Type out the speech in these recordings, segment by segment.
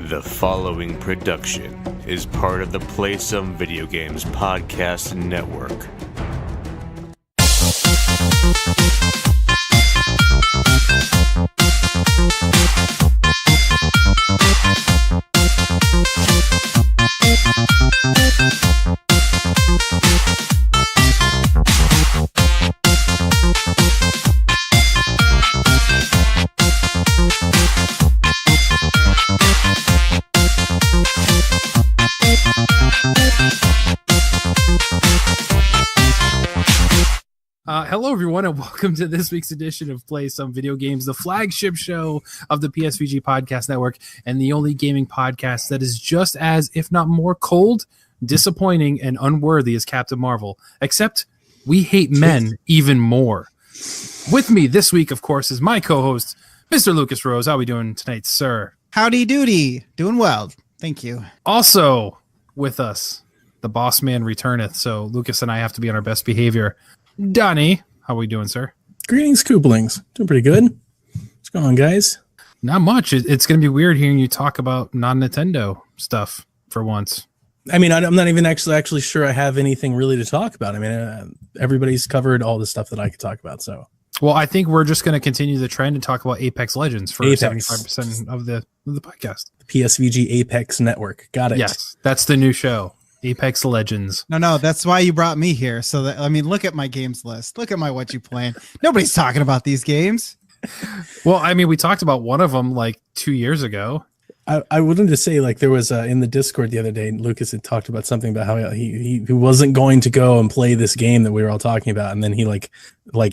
The following production is part of the Play Some Video Games podcast network. Hello, everyone, and welcome to this week's edition of Play Some Video Games, the flagship show of the PSVG podcast network and the only gaming podcast that is just as, if not more, cold, disappointing, and unworthy as Captain Marvel, except we hate men even more. With me this week, of course, is my co-host, Mr. Lucas Rose. How are we doing tonight, sir? Howdy doody. Doing well. Thank you. Also with us, the boss man returneth, so Lucas and I have to be on our best behavior. Donnie, how are we doing, sir? Greetings, Kooplings. Doing pretty good. What's going on, guys? Not much. It's going to be weird hearing you talk about non-Nintendo stuff for once. I mean, I'm not even actually sure I have anything really to talk about. I mean, everybody's covered all the stuff that I could talk about. So, well, I think we're just going to continue the trend and talk about Apex Legends for 75% of the podcast. The PSVG Apex Network. Got it. Yes, that's the new show. Apex Legends. No, that's why you brought me here. So that, I mean, look at my games list. Look at my what you playing. Nobody's talking about these games. Well, I mean, we talked about one of them like 2 years ago. I wanted to say, like, there was in the Discord the other day, Lucas had talked about something about how he wasn't going to go and play this game that we were all talking about, and then he like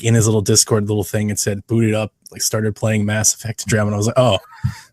in his little Discord little thing, it said booted up, like started playing Mass Effect Andromeda. And I was like, oh,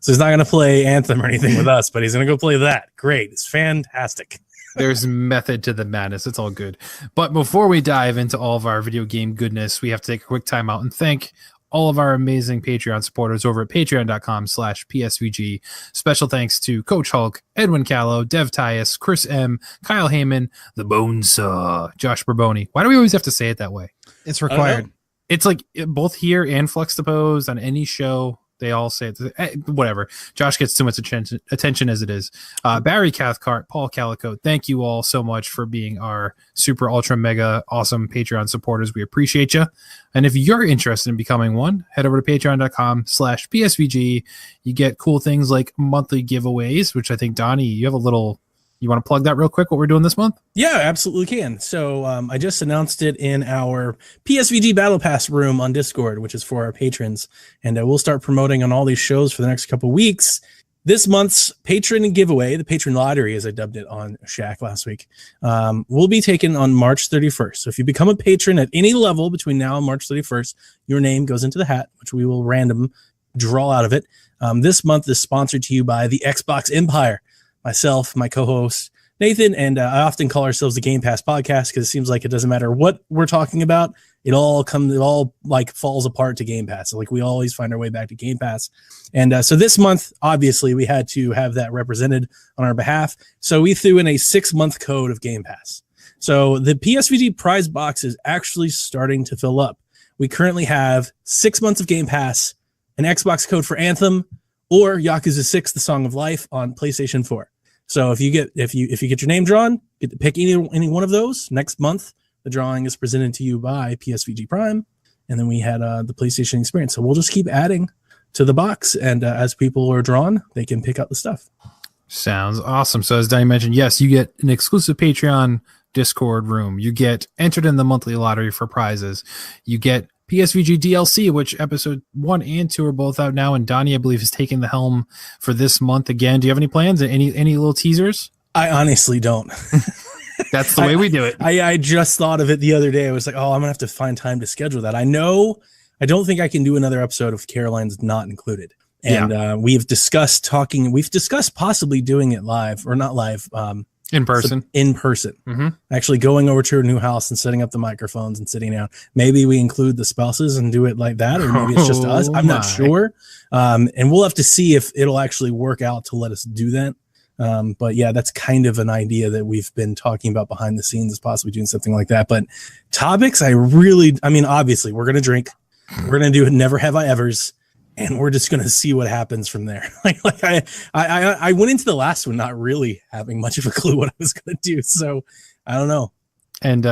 so he's not going to play Anthem or anything with us, but he's going to go play that. Great, it's fantastic. There's method to the madness. It's all good. But before we dive into all of our video game goodness, we have to take a quick time out and thank all of our amazing Patreon supporters over at patreon.com/PSVG. Special thanks to Coach Hulk, Edwin Callow, Dev Tyus, Chris M, Kyle Heyman, The Bonesaw, Josh Barboni. Why do we always have to say it that way? It's required. It's like both here and Fluxtapose on any show. They all say it. Whatever. Josh gets too much attention as it is. Barry Cathcart, Paul Calico, thank you all so much for being our super ultra mega awesome Patreon supporters. We appreciate you. And if you're interested in becoming one, head over to patreon.com/PSVG. You get cool things like monthly giveaways, which I think, Donnie, you have a little... You want to plug that real quick, what we're doing this month? Yeah, absolutely can. So I just announced it in our PSVG Battle Pass room on Discord, which is for our patrons. And we'll start promoting on all these shows for the next couple weeks. This month's patron giveaway, the patron lottery, as I dubbed it on Shaq last week, will be taken on March 31st. So if you become a patron at any level between now and March 31st, your name goes into the hat, which we will random draw out of it. This month is sponsored to you by the Xbox Empire. Myself, my co-host Nathan, and I often call ourselves the Game Pass podcast because it seems like it doesn't matter what we're talking about, it all like falls apart to Game Pass. So like we always find our way back to Game Pass, and so this month, obviously, we had to have that represented on our behalf. So we threw in a 6-month code of Game Pass. So the PSVG prize box is actually starting to fill up. We currently have 6 months of Game Pass, an Xbox code for Anthem, or Yakuza 6: The Song of Life on PlayStation 4. So if you get your name drawn, get to pick any one of those. Next month, the drawing is presented to you by PSVG Prime, and then we had the PlayStation Experience. So we'll just keep adding to the box, and as people are drawn, they can pick out the stuff. Sounds awesome. So as Danny mentioned, yes, you get an exclusive Patreon Discord room. You get entered in the monthly lottery for prizes. You get PSVG DLC, which episode 1 and 2 are both out now, and Donnie, I believe, is taking the helm for this month again. Do you have any plans? Any little teasers? I honestly don't. That's the way we do it. I just thought of it the other day. I was like, oh, I'm gonna have to find time to schedule that. I don't think I can do another episode of Caroline's Not Included. And we've discussed possibly doing it live, or not live, in person. Mm-hmm. Actually going over to her new house and setting up the microphones and sitting down. Maybe we include the spouses and do it like that, or maybe it's just us. I'm not sure. And we'll have to see if it'll actually work out to let us do that. But yeah, that's kind of an idea that we've been talking about behind the scenes, is possibly doing something like that. But topics, obviously we're going to drink. We're going to do Never Have I Evers. and we're just gonna see what happens from there. I went into the last one not really having much of a clue what I was gonna do, so I don't know. And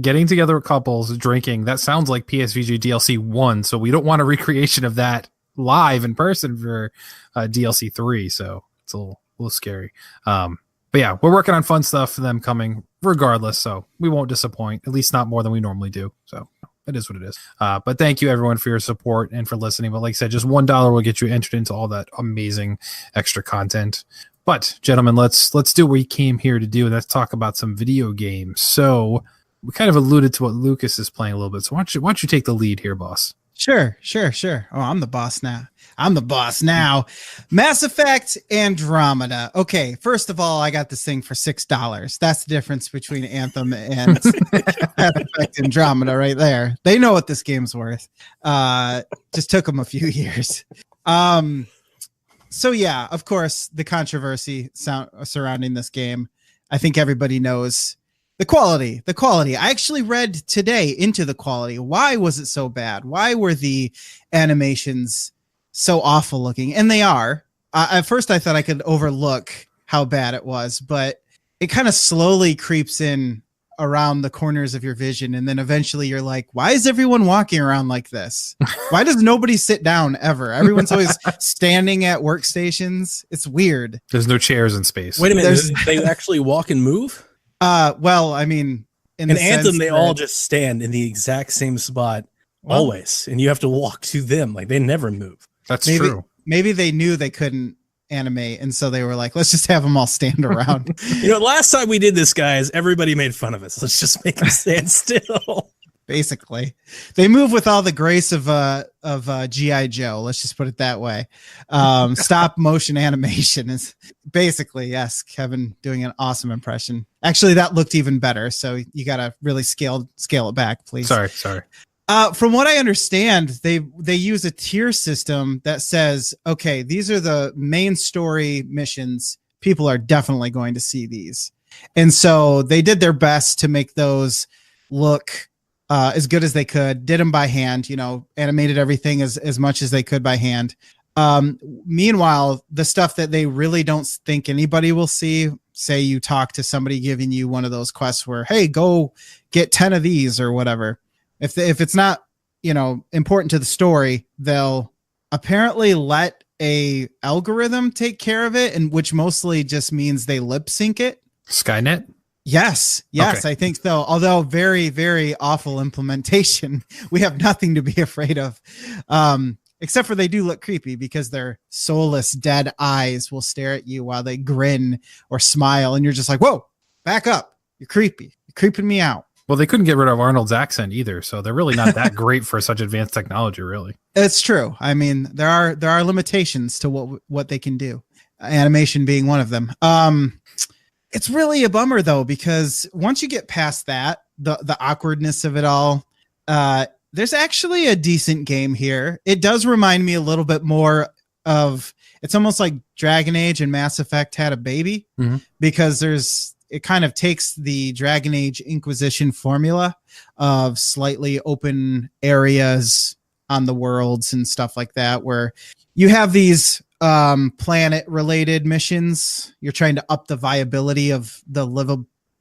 getting together with couples, drinking, that sounds like PSVG DLC 1, so we don't want a recreation of that live in person for DLC 3, so it's a little scary. But yeah, we're working on fun stuff for them coming regardless, so we won't disappoint, at least not more than we normally do. So it is what it is. But thank you everyone for your support and for listening. But like I said, just $1 will get you entered into all that amazing extra content. But gentlemen, let's do what we came here to do, and let's talk about some video games. So we kind of alluded to what Lucas is playing a little bit. So why don't you take the lead here, boss? Sure. Oh, I'm the boss now. Mass Effect Andromeda. Okay, first of all, I got this thing for $6. That's the difference between Anthem and Mass Effect Andromeda right there. They know what this game's worth. Just took them a few years. So yeah, of course, the controversy surrounding this game. I think everybody knows the quality. I actually read today into the quality. Why was it so bad? Why were the animations so awful looking? And they are. At first, I thought I could overlook how bad it was, but it kind of slowly creeps in around the corners of your vision, and then eventually you're like, why is everyone walking around like this? Why does nobody sit down ever? Everyone's always standing at workstations. It's weird. There's no chairs in space. Wait a minute, they actually walk and move? Well, I mean, in Anthem, they all just stand in the exact same spot always, and you have to walk to them. Like, they never move. That's true. Maybe they knew they couldn't animate, and so they were like, let's just have them all stand around. Last time we did this, guys, everybody made fun of us. Let's just make them stand still. Basically, they move with all the grace of G.I. Joe. Let's just put it that way. Stop motion animation is basically, yes, Kevin doing an awesome impression. Actually, that looked even better. So you got to really scale it back, please. Sorry. From what I understand, they use a tier system that says, okay, these are the main story missions. People are definitely going to see these. And so they did their best to make those look as good as they could, did them by hand, animated everything as much as they could by hand. Meanwhile, the stuff that they really don't think anybody will see, say you talk to somebody giving you one of those quests where, hey, go get 10 of these or whatever. If it's not, important to the story, they'll apparently let a algorithm take care of it, and which mostly just means they lip sync it. Skynet? Yes, okay. I think so. Although very, very awful implementation. We have nothing to be afraid of. Except for they do look creepy because their soulless dead eyes will stare at you while they grin or smile, and you're just like, whoa, back up. You're creepy. You're creeping me out. Well, they couldn't get rid of Arnold's accent either, so they're really not that great for such advanced technology, really. It's true. I mean, there are limitations to what they can do. Animation being one of them. It's really a bummer though, because once you get past that, the awkwardness of it all, there's actually a decent game here. It does remind me a little bit more of, it's almost like Dragon Age and Mass Effect had a baby, because it kind of takes the Dragon Age Inquisition formula of slightly open areas on the worlds and stuff like that, where you have these planet related missions. You're trying to up the viability of the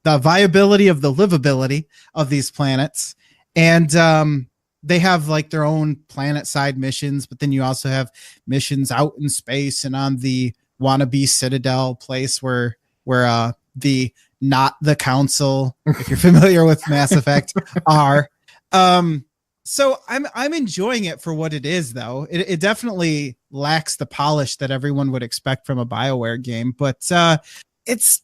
livability of these planets. And they have like their own planet side missions, but then you also have missions out in space and on the wannabe Citadel place where the not the council, if you're familiar with Mass Effect, are. So I'm enjoying it for what it is, though. It definitely lacks the polish that everyone would expect from a BioWare game, but it's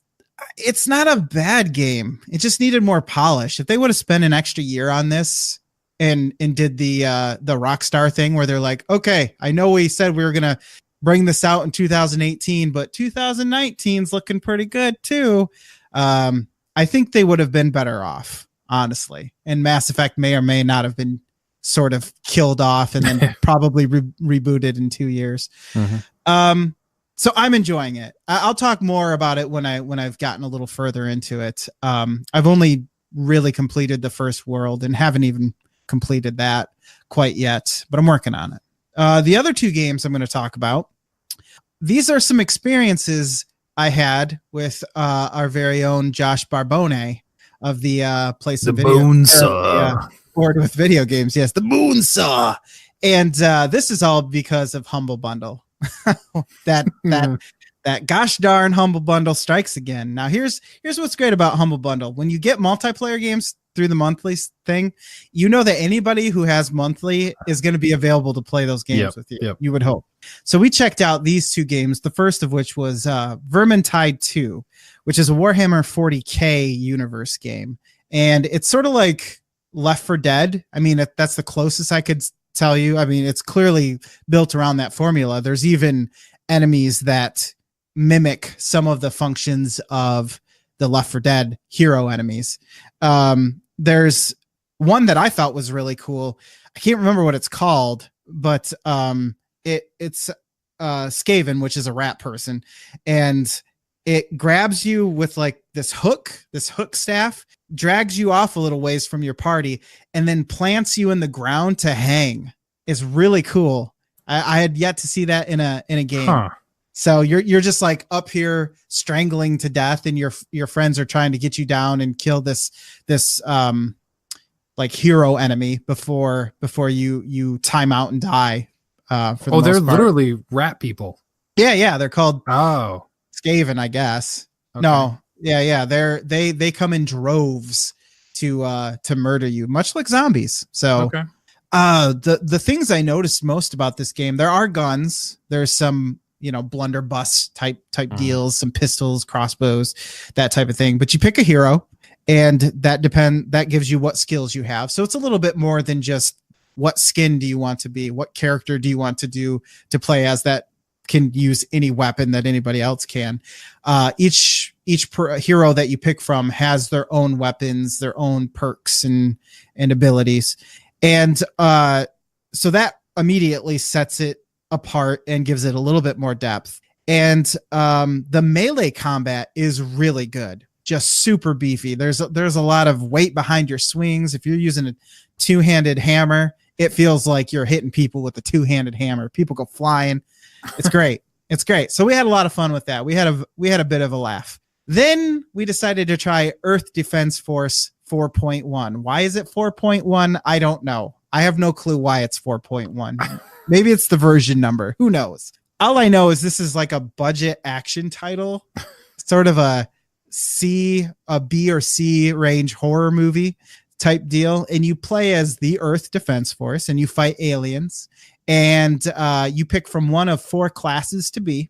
not a bad game. It just needed more polish. If they would have spent an extra year on this and did the Rockstar thing where they're like, okay, I know we said we were gonna bring this out in 2018, but 2019's looking pretty good too. I think they would have been better off, honestly. And Mass Effect may or may not have been sort of killed off and then probably rebooted in 2 years. So I'm enjoying it. I'll talk more about it when I've gotten a little further into it. I've only really completed the first world and haven't even completed that quite yet, but I'm working on it. The other two games I'm going to talk about, these are some experiences I had with our very own Josh Barbone of the Place The of Video. Bonesaw. Board with video games. Yes, the Moonsaw. And this is all because of Humble Bundle. that gosh darn Humble Bundle strikes again. Now here's what's great about Humble Bundle. When you get multiplayer games through the monthly thing, you know that anybody who has monthly is going to be available to play those games with you. You would hope. So we checked out these two games, the first of which was Vermintide 2, which is a Warhammer 40K universe game. And it's sort of like Left 4 Dead. I mean, that's the closest I could tell you. I mean, it's clearly built around that formula. There's even enemies that mimic some of the functions of the Left 4 Dead hero enemies. There's one that I thought was really cool. I can't remember what it's called, but it's Skaven, which is a rat person, and it grabs you with like this hook staff, drags you off a little ways from your party, and then plants you in the ground to hang. It's really cool. I had yet to see that in a game. Huh. So you're just like up here strangling to death, and your friends are trying to get you down and kill this like hero enemy before you time out and die. They're literally rat people. Yeah, they're called Skaven, I guess. Okay. No, yeah, they come in droves to murder you, much like zombies. So the things I noticed most about this game, there are guns, there's some blunderbuss type deals, some pistols, crossbows, that type of thing. But you pick a hero, and that gives you what skills you have. So it's a little bit more than just what skin do you want to be, what character do you want to play as that can use any weapon that anybody else can. Each hero that you pick from has their own weapons, their own perks and abilities, and so that immediately sets it apart and gives it a little bit more depth. And the melee combat is really good, just super beefy. There's a lot of weight behind your swings. If you're using a two-handed hammer, it feels like you're hitting people with a two-handed hammer. People go flying. It's great. It's great. So we had a lot of fun with that. We had a bit of a laugh. Then we decided to try Earth Defense Force 4.1. Why is it 4.1? I don't know. I have no clue why it's 4.1. Maybe it's the version number. Who knows? All I know is this is like a budget action title, sort of a B or C range horror movie type deal. And you play as the Earth Defense Force, and you fight aliens. And you pick from one of four classes to be.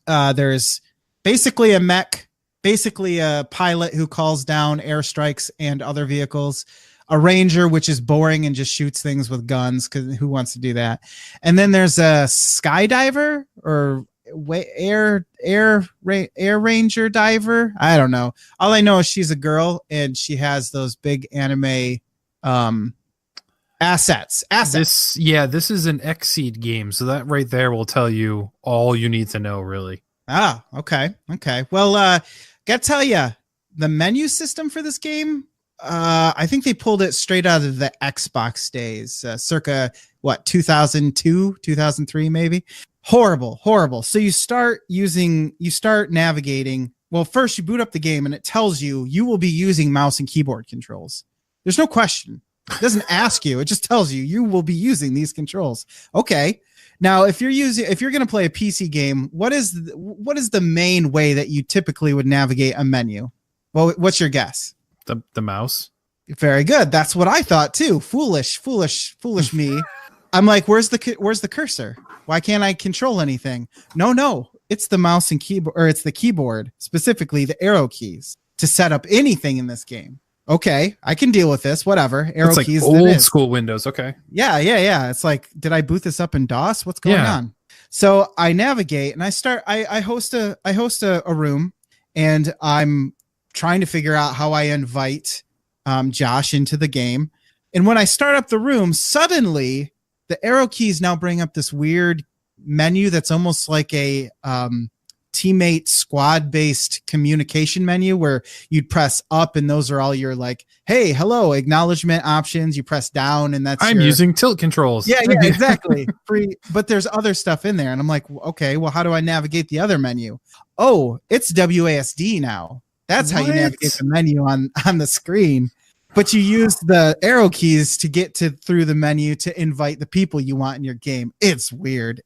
There's basically a mech, basically a pilot who calls down airstrikes and other vehicles, a ranger, which is boring and just shoots things with guns, because who wants to do that? And then there's a skydiver or air ranger diver. I don't know. All I know is she's a girl and she has those big anime assets. This is an Xseed game, so that right there will tell you all you need to know, really. Okay. Well, gotta tell you, the menu system for this game, I think they pulled it straight out of the Xbox days, circa 2002, 2003, maybe. Horrible. So you start navigating. Well, first you boot up the game and it tells you will be using mouse and keyboard controls. There's no question. It doesn't ask you. It just tells you will be using these controls. Okay. Now, if you're going to play a PC game, what is the main way that you typically would navigate a menu? Well, what's your guess? The mouse. Very good. That's what I thought too. Foolish me. I'm like, where's the cursor? Why can't I control anything? No. It's the mouse and keyboard, or it's the keyboard, specifically the arrow keys, to set up anything in this game. Okay, I can deal with this. Whatever. Arrow it's like keys. Old school Windows. Okay. Yeah. It's like, did I boot this up in DOS? What's going on? So I navigate and I host a room, and I'm trying to figure out how I invite Josh into the game. And when I start up the room, suddenly the arrow keys now bring up this weird menu that's almost like a teammate squad based communication menu where you'd press up and those are all your like, hey, hello, acknowledgement options. You press down and that's I'm using tilt controls. Yeah, exactly. Free, but there's other stuff in there. And I'm like, okay, well, how do I navigate the other menu? Oh, it's WASD now. That's how you navigate the menu on the screen. But you use the arrow keys to get through the menu to invite the people you want in your game. It's weird.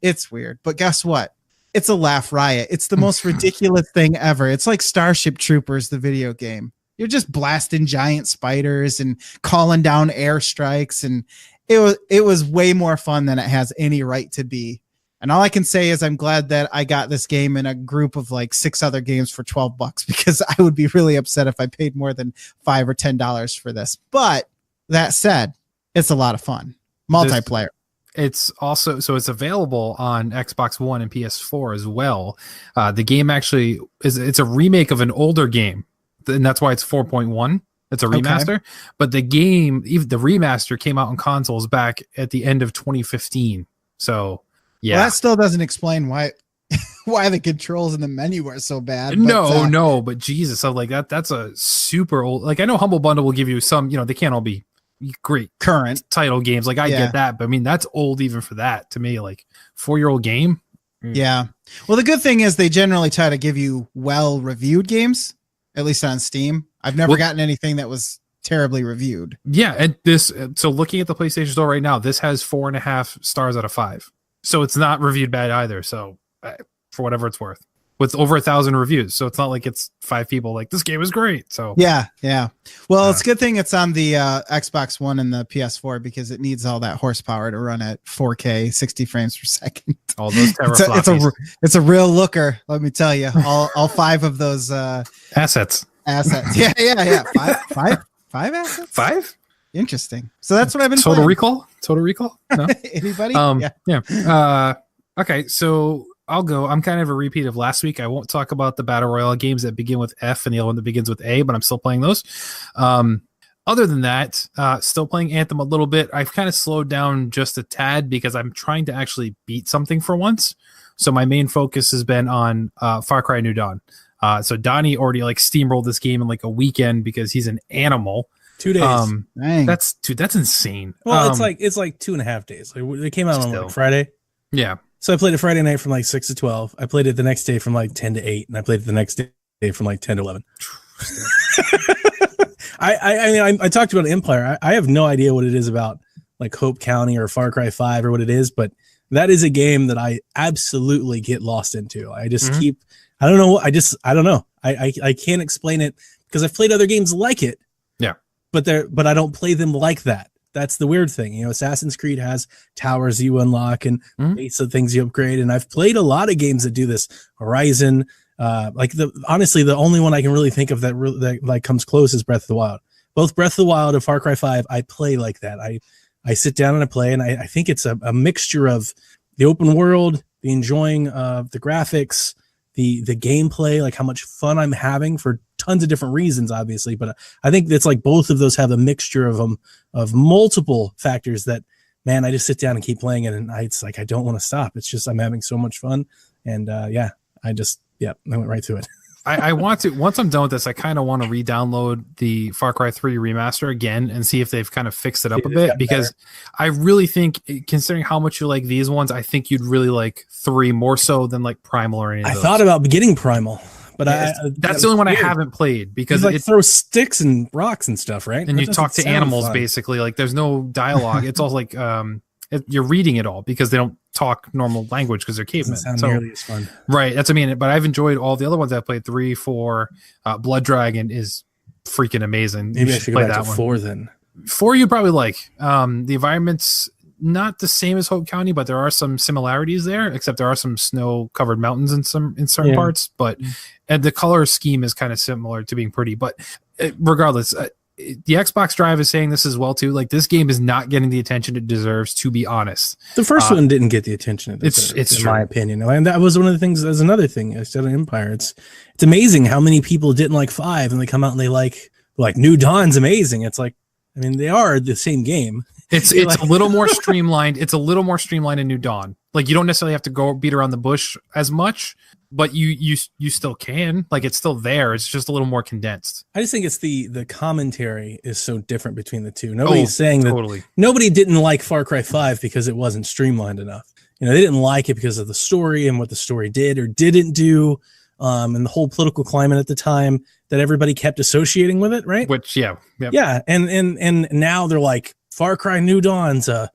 But guess what? It's a laugh riot. It's the most ridiculous thing ever. It's like Starship Troopers, the video game. You're just blasting giant spiders and calling down airstrikes. And it was way more fun than it has any right to be. And all I can say is I'm glad that I got this game in a group of like 6 other games for $12 because I would be really upset if I paid more than $5 or $10 for this. But that said, it's a lot of fun. Multiplayer. It's also, so it's available on Xbox One and PS4 as well. The game actually it's a remake of an older game, and that's why it's 4.1. It's a remaster, but the game, even the remaster, came out on consoles back at the end of 2015. So yeah, well, that still doesn't explain why the controls in the menu are so bad. But Jesus, so like that's a super old. Like I know Humble Bundle will give you some, they can't all be great current title games. Like I get that, but I mean that's old even for that to me. Like 4-year-old game. Yeah. Well, the good thing is they generally try to give you well-reviewed games, at least on Steam. I've never gotten anything that was terribly reviewed. Yeah, and so looking at the PlayStation Store right now, this has 4.5 stars out of 5. So it's not reviewed bad either. So for whatever it's worth, with over 1,000 reviews. So it's not like it's 5 people like this game is great. So yeah. Well, it's a good thing it's on the Xbox One and the PS4 because it needs all that horsepower to run at 4K, 60 frames per second. All those teraflops. It's a real looker. Let me tell you, all 5 of those assets. Yeah. Five assets. 5. Interesting. So that's what I've been Total playing. Recall? No? Anybody? Yeah. Okay, so I'll go. I'm kind of a repeat of last week. I won't talk about the Battle Royale games that begin with F and the other one that begins with A, but I'm still playing those. Other than that, still playing Anthem a little bit. I've kind of slowed down just a tad because I'm trying to actually beat something for once. So my main focus has been on Far Cry New Dawn. So Donnie already like steamrolled this game in like a weekend because he's an animal. 2 days. That's insane. Well, it's like 2.5 days. Like, it came out on like Friday. Yeah. So I played it Friday night from like 6 to 12. I played it the next day from like 10 to 8, and I played it the next day from like 10 to 11. I talked about Empire. I have no idea what it is about like Hope County or Far Cry 5 or what it is, but that is a game that I absolutely get lost into. I just I don't know. I don't know. I can't explain it because I've played other games like it. Yeah. But I don't play them like that. That's the weird thing. Assassin's Creed has towers you unlock and base of things you upgrade. And I've played a lot of games that do this. Horizon, honestly, the only one I can really think of that like comes close is Breath of the Wild. Both Breath of the Wild and Far Cry 5, I play like that. I sit down and I play, and I think it's a mixture of the open world, the enjoying of the graphics, the gameplay, like how much fun I'm having for tons of different reasons, obviously. But I think it's like both of those have a mixture of multiple factors that, man, I just sit down and keep playing it, and it's like I don't want to stop. It's just I'm having so much fun, and I went right through it. I want to, once I'm done with this, I kind of want to re-download the Far Cry 3 remaster again and see if they've kind of fixed it up a bit, because I really think, considering how much you like these ones, I think you'd really like 3 more so than like Primal or any of those. I thought about getting Primal, but that's the only one I haven't played, because it throws sticks and rocks and stuff, right? And you talk to animals fun. Basically, like there's no dialogue. It's all like you're reading it all because they don't talk normal language because they're cavemen. Sound nearly as fun. Right. That's what I mean. But I've enjoyed all the other ones I've played. 3, 4, Blood Dragon is freaking amazing. Maybe I should go back to 4 then. 4 you probably like. The environment's not the same as Hope County, but there are some similarities there, except there are some snow-covered mountains in certain parts. But and the color scheme is kind of similar to being pretty. But regardless, the Xbox Drive is saying this as well too. Like, this game is not getting the attention it deserves, to be honest. The first one didn't get the attention it deserved, it's in my opinion. And that was one of the things. That's another thing I said on Empire. It's amazing how many people didn't like 5, and they come out and they like New Dawn's amazing. It's like, I mean, they are the same game. It's a little more streamlined. It's a little more streamlined in New Dawn. Like you don't necessarily have to go beat around the bush as much, but you still can. Like it's still there. It's just a little more condensed. I just think it's the commentary is so different between the two. Nobody's saying totally. that nobody didn't like Far Cry 5 because it wasn't streamlined enough. You know, they didn't like it because of the story and what the story did or didn't do, and the whole political climate at the time that everybody kept associating with it, right? Which yeah, and now they're like Far Cry New Dawn's a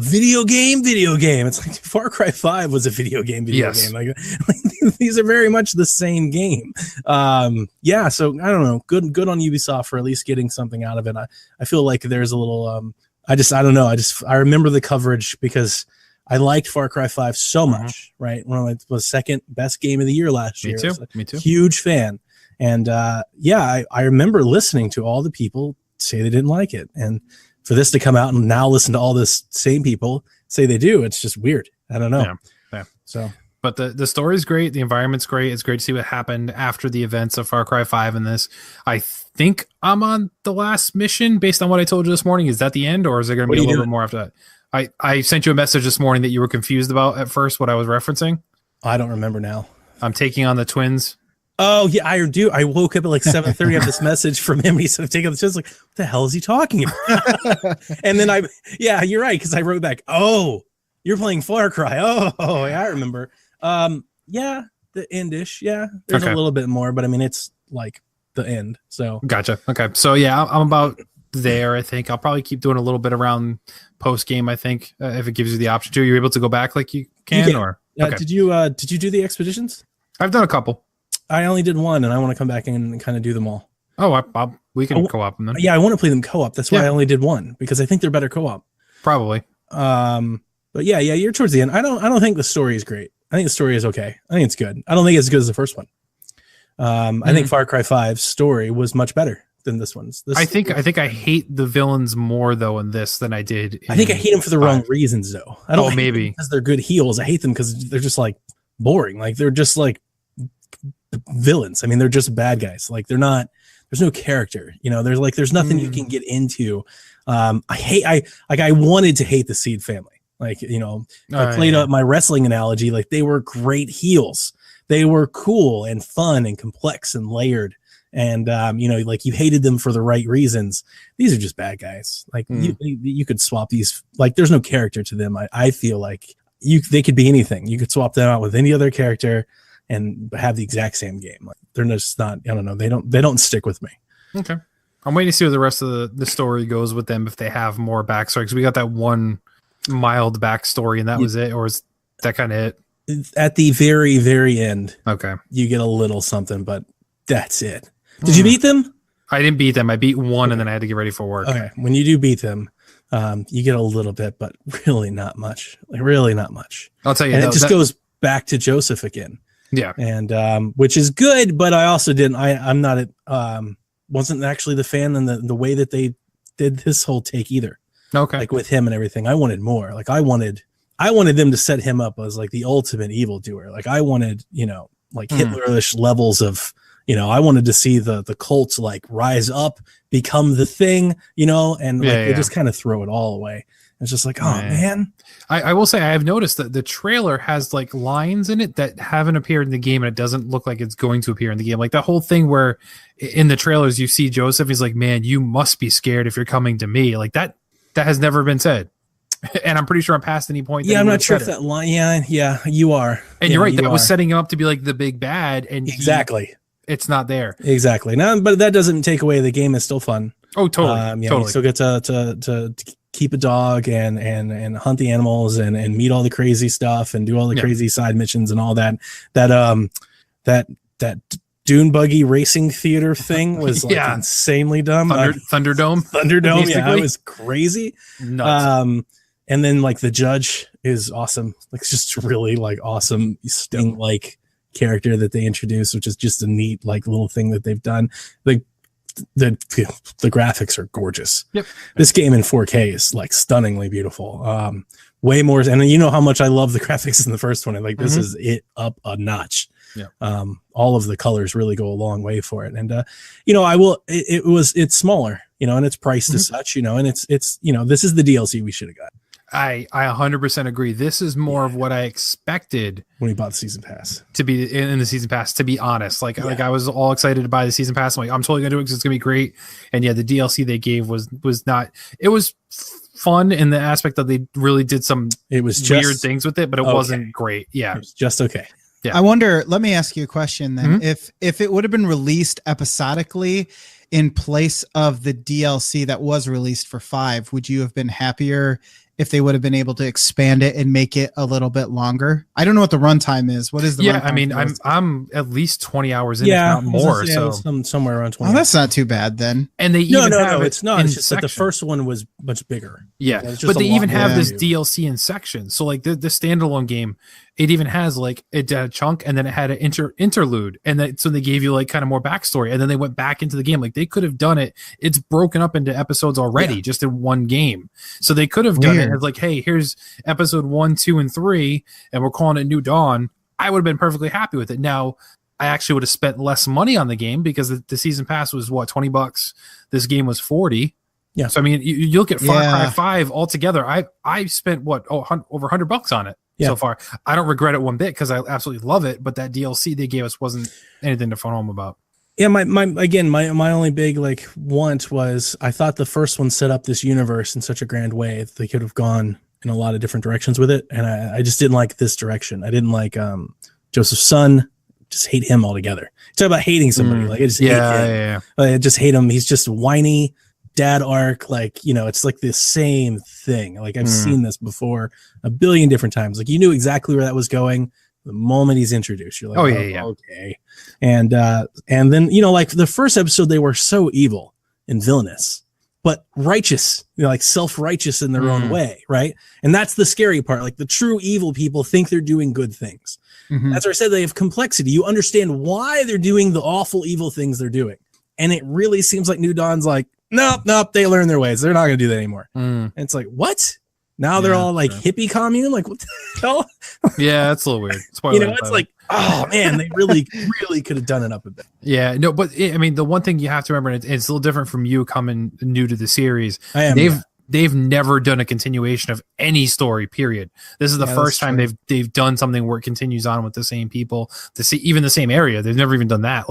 video game. It's like Far Cry 5 was a video game. Like these are very much the same game. So I don't know. Good on Ubisoft for at least getting something out of it. I feel like there's a little. I don't know. I remember the coverage because I liked Far Cry 5 so much. Right, when it was second best game of the year last year. Me too. Huge fan. And I remember listening to all the people say they didn't like it, and for this to come out and now listen to all this same people say they do, it's just weird. I don't know. Yeah. So, but the story's great. The environment's great. It's great to see what happened after the events of Far Cry 5 in this. I think I'm on the last mission based on what I told you this morning. Is that the end, or is there going to be a little bit more after that? I sent you a message this morning that you were confused about at first what I was referencing. I don't remember now. I'm taking on the twins. Oh yeah, I do. I woke up at like 7:30. I have this message from him. He said, "Take up the chest." Like, what the hell is he talking about? And then you're right, because I wrote back, "Oh, you're playing Far Cry." Oh, yeah, I remember. The end-ish. Yeah, there's a little bit more, but I mean, it's like the end. So gotcha. Okay, so yeah, I'm about there. I think I'll probably keep doing a little bit around post game. I think if it gives you the option to, you're able to go back like you can. Or okay. Did you do the expeditions? I've done a couple. I only did one, and I want to come back and kind of do them all. Oh, we can co-op them then. Yeah, I want to play them co-op. That's why I only did one, because I think they're better co-op. Probably. But yeah, you're towards the end. I don't think the story is great. I think the story is okay. I think it's good. I don't think it's as good as the first one. I think Far Cry 5's story was much better than this one's. I think I hate the villains more though in this than I did. I think I hate them for the wrong reasons though. I don't hate them because they're good heels. I hate them because they're just like boring. Like they're just like villains. I mean, they're just bad guys. Like they're not. There's no character. You know, there's nothing you can get into. I wanted to hate the Seed family. Like, you know, I played up my wrestling analogy. Like they were great heels. They were cool and fun and complex and layered. And, you know, like you hated them for the right reasons. These are just bad guys. Like you could swap these, like there's no character to them. I feel like they could be anything. You could swap them out with any other character and have the exact same game. Like they're just not, I don't know. They don't stick with me. Okay. I'm waiting to see where the rest of the story goes with them. If they have more backstory, because we got that one mild backstory and that was it. Or is that kind of it? At the very, very end. Okay. You get a little something, but that's it. Did you beat them? I didn't beat them. I beat one and then I had to get ready for work. Okay. When you do beat them, you get a little bit, but really not much. Like really not much. I'll tell you. And it just goes back to Joseph again. Yeah. And which is good, but I also didn't. I'm not. Wasn't actually the fan in the way that they did this whole take either. Okay. Like with him and everything, I wanted more. Like I wanted them to set him up as like the ultimate evildoer. Like I wanted, you know, like Hitlerish levels of. You know, I wanted to see the cult like rise up, become the thing, you know, and like they just kind of throw it all away. It's just like, oh man. I will say I have noticed that the trailer has like lines in it that haven't appeared in the game, and it doesn't look like it's going to appear in the game. Like that whole thing where in the trailers you see Joseph, he's like, man, you must be scared if you're coming to me. Like that has never been said. And I'm pretty sure I'm past any point. Yeah, I'm not sure if that line. Yeah, you are. And you're right. That was setting him up to be like the big bad. And exactly. It's not there. Exactly. No, but that doesn't take away the game is still fun. Oh, totally. Totally. You still get to keep a dog and hunt the animals and meet all the crazy stuff and do all the crazy side missions and all that. That dune buggy racing theater thing was like insanely dumb. Thunderdome. Thunderdome. Yeah, it was crazy. Nuts. And then like the judge is awesome. Like it's just really like awesome Sting like character that they introduced, which is just a neat like little thing that they've done. Like the graphics are gorgeous. Yep. This game in 4K is like stunningly beautiful. Way more, and you know how much I love the graphics in the first one. And like this is it up a notch. All of the colors really go a long way for it. And it's smaller, and it's priced as such, and it's this is the DLC we should have got. I 100% agree. This is more of what I expected when we bought the season pass to be in the season pass, to be honest. Like I was all excited to buy the season pass. I'm like, I'm totally gonna do it because it's gonna be great. And yeah, the DLC they gave was not, it was fun in the aspect that they really did some weird things with it, but it wasn't great. Yeah. It was just okay. Yeah. I wonder, let me ask you a question then. If it would have been released episodically in place of the DLC that was released for 5, would you have been happier if they would have been able to expand it and make it a little bit longer? I don't know what the runtime is. What is the runtime? I mean, I'm at least 20 hours in, if not more. So somewhere around 20. Oh, that's not too bad then. And they it's not. It's just that the first one was much bigger. Yeah, but they even have this DLC in sections. So like the standalone game, it even has like it had a chunk, and then it had an interlude, and so they gave you like kind of more backstory, and then they went back into the game. Like they could have done it. It's broken up into episodes already, just in one game. So they could have done it as like, hey, here's episode 1, 2, and 3, and we're calling it New Dawn. I would have been perfectly happy with it. Now, I actually would have spent less money on the game because the season pass was what, $20. This game was $40. Yeah. So I mean, you look at Far Cry 5 altogether. I spent over $100 on it. So far. I don't regret it one bit because I absolutely love it, but that DLC they gave us wasn't anything to phone home about. Yeah, my only big want was I thought the first one set up this universe in such a grand way that they could have gone in a lot of different directions with it, and I just didn't like this direction. I didn't like Joseph's son. Just hate him altogether. Talk about hating somebody. I just hate him. I just hate him. He's just whiny dad arc, it's like the same thing. Like I've seen this before a billion different times. Like you knew exactly where that was going the moment he's introduced. You're like, okay. And then the first episode they were so evil and villainous, but righteous, self-righteous in their own way, right? And that's the scary part. Like the true evil people think they're doing good things. That's where I said they have complexity. You understand why they're doing the awful evil things they're doing, and it really seems like New Dawn's like, nope, they learn their ways. They're not going to do that anymore. And it's like, what? Now they're all like hippie commune? Like, what the hell? Yeah, that's a little weird. It's like, oh man, they really, really could have done it up a bit. Yeah, no, but I mean, the one thing you have to remember, and it's a little different from you coming new to the series. They've never done a continuation of any story, period. This is the first time they've done something where it continues on with the same people, even the same area. They've never even done that.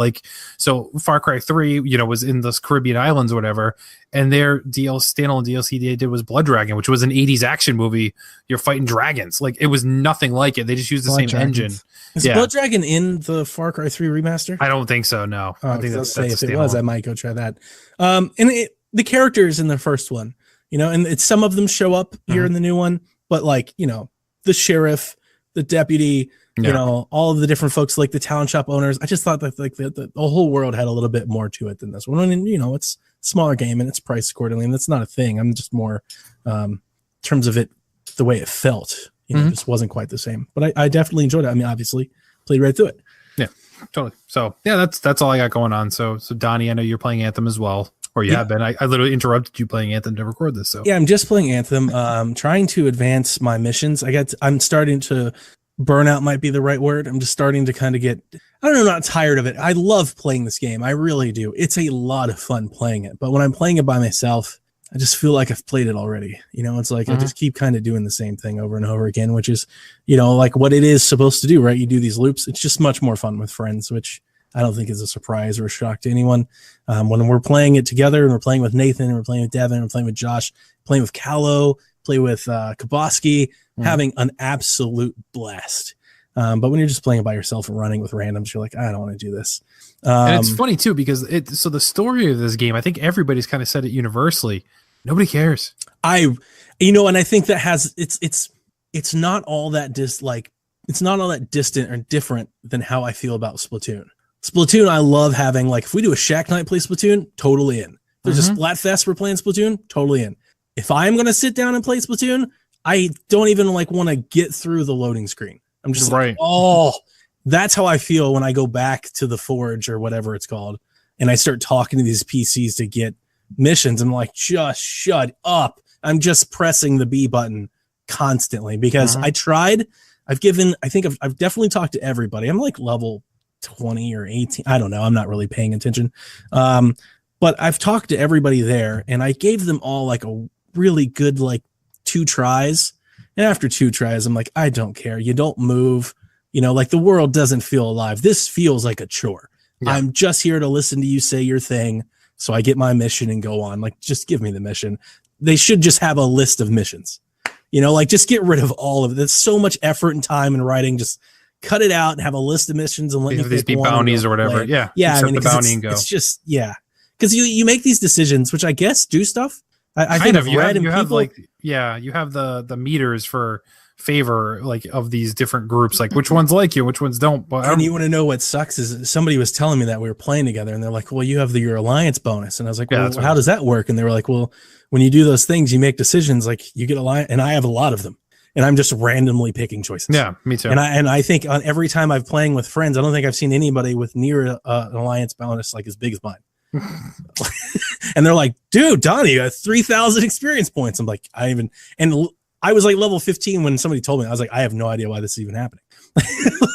So Far Cry 3, was in those Caribbean islands or whatever, and their standalone DLC they did was Blood Dragon, which was an 80s action movie. You're fighting dragons. Like it was nothing like it. They just used the same engine. Is Blood Dragon in the Far Cry 3 remaster? I don't think so, no. I think that's if it was, I might go try that. And the characters in the first one, and some of them show up here in the new one, but the sheriff, the deputy, all of the different folks, like the talent shop owners. I just thought that the whole world had a little bit more to it than this one. And it's a smaller game and it's priced accordingly, and that's not a thing. I'm just more in terms of it, the way it felt, it just wasn't quite the same. But I definitely enjoyed it. I mean, obviously played right through it. Yeah, totally. So yeah, that's all I got going on. So Donnie, I know you're playing Anthem as well. Or you have been. I literally interrupted you playing Anthem to record this. So yeah, I'm just playing Anthem. Trying to advance my missions. I'm starting to burn out. Might be the right word. I'm just starting to kind of get. I don't know. Not tired of it. I love playing this game. I really do. It's a lot of fun playing it. But when I'm playing it by myself, I just feel like I've played it already. It's like I just keep kind of doing the same thing over and over again, which is, like what it is supposed to do, right? You do these loops. It's just much more fun with friends, which I don't think is a surprise or a shock to anyone. When we're playing it together and we're playing with Nathan and we're playing with Devin and we're playing with Josh, playing with Callow, play with Kaboski, having an absolute blast. But when you're just playing it by yourself and running with randoms, you're like, I don't want to do this. And it's funny too, because so the story of this game, I think everybody's kind of said it universally. Nobody cares. And I think that it's not all that it's not all that distant or different than how I feel about Splatoon. Splatoon, I love having, if we do a Shack Night play Splatoon, totally in. If there's a Splatfest we're playing Splatoon, totally in. If I'm going to sit down and play Splatoon, I don't even want to get through the loading screen. I'm just that's how I feel when I go back to the Forge or whatever it's called, and I start talking to these PCs to get missions. I'm like, just shut up. I'm just pressing the B button constantly because I tried. I've definitely talked to everybody. I'm like level 20 or 18. I don't know. I'm not really paying attention. But I've talked to everybody there, and I gave them all like a really good, like 2 tries. And after 2 tries, I'm like, I don't care. You don't move. You know, like the world doesn't feel alive. This feels like a chore. Yeah. I'm just here to listen to you say your thing. So I get my mission and go on. Like, just give me the mission. They should just have a list of missions. You know, like just get rid of all of it. There's so much effort and time in writing. Just cut it out and have a list of missions and let me these be bounties or whatever. Yeah. Yeah. I mean, the bounty and go. It's just, yeah. Because you make these decisions, which I guess do stuff. I think you have like, yeah, you have the meters for favor like of these different groups, like which ones like you, which ones don't. But and you want to know what sucks is somebody was telling me that we were playing together and they're like, well, you have your alliance bonus. And I was like, well, how does that work? And they were like, well, when you do those things, you make decisions, like you get alliance, and I have a lot of them. And I'm just randomly picking choices. Yeah, me too. And I think on every time I've playing with friends, I don't think I've seen anybody with near an alliance bonus like as big as mine. And they're like, dude, Donnie, you got 3,000 experience points. I'm like, and I was like level 15 when somebody told me. I was like, I have no idea why this is even happening.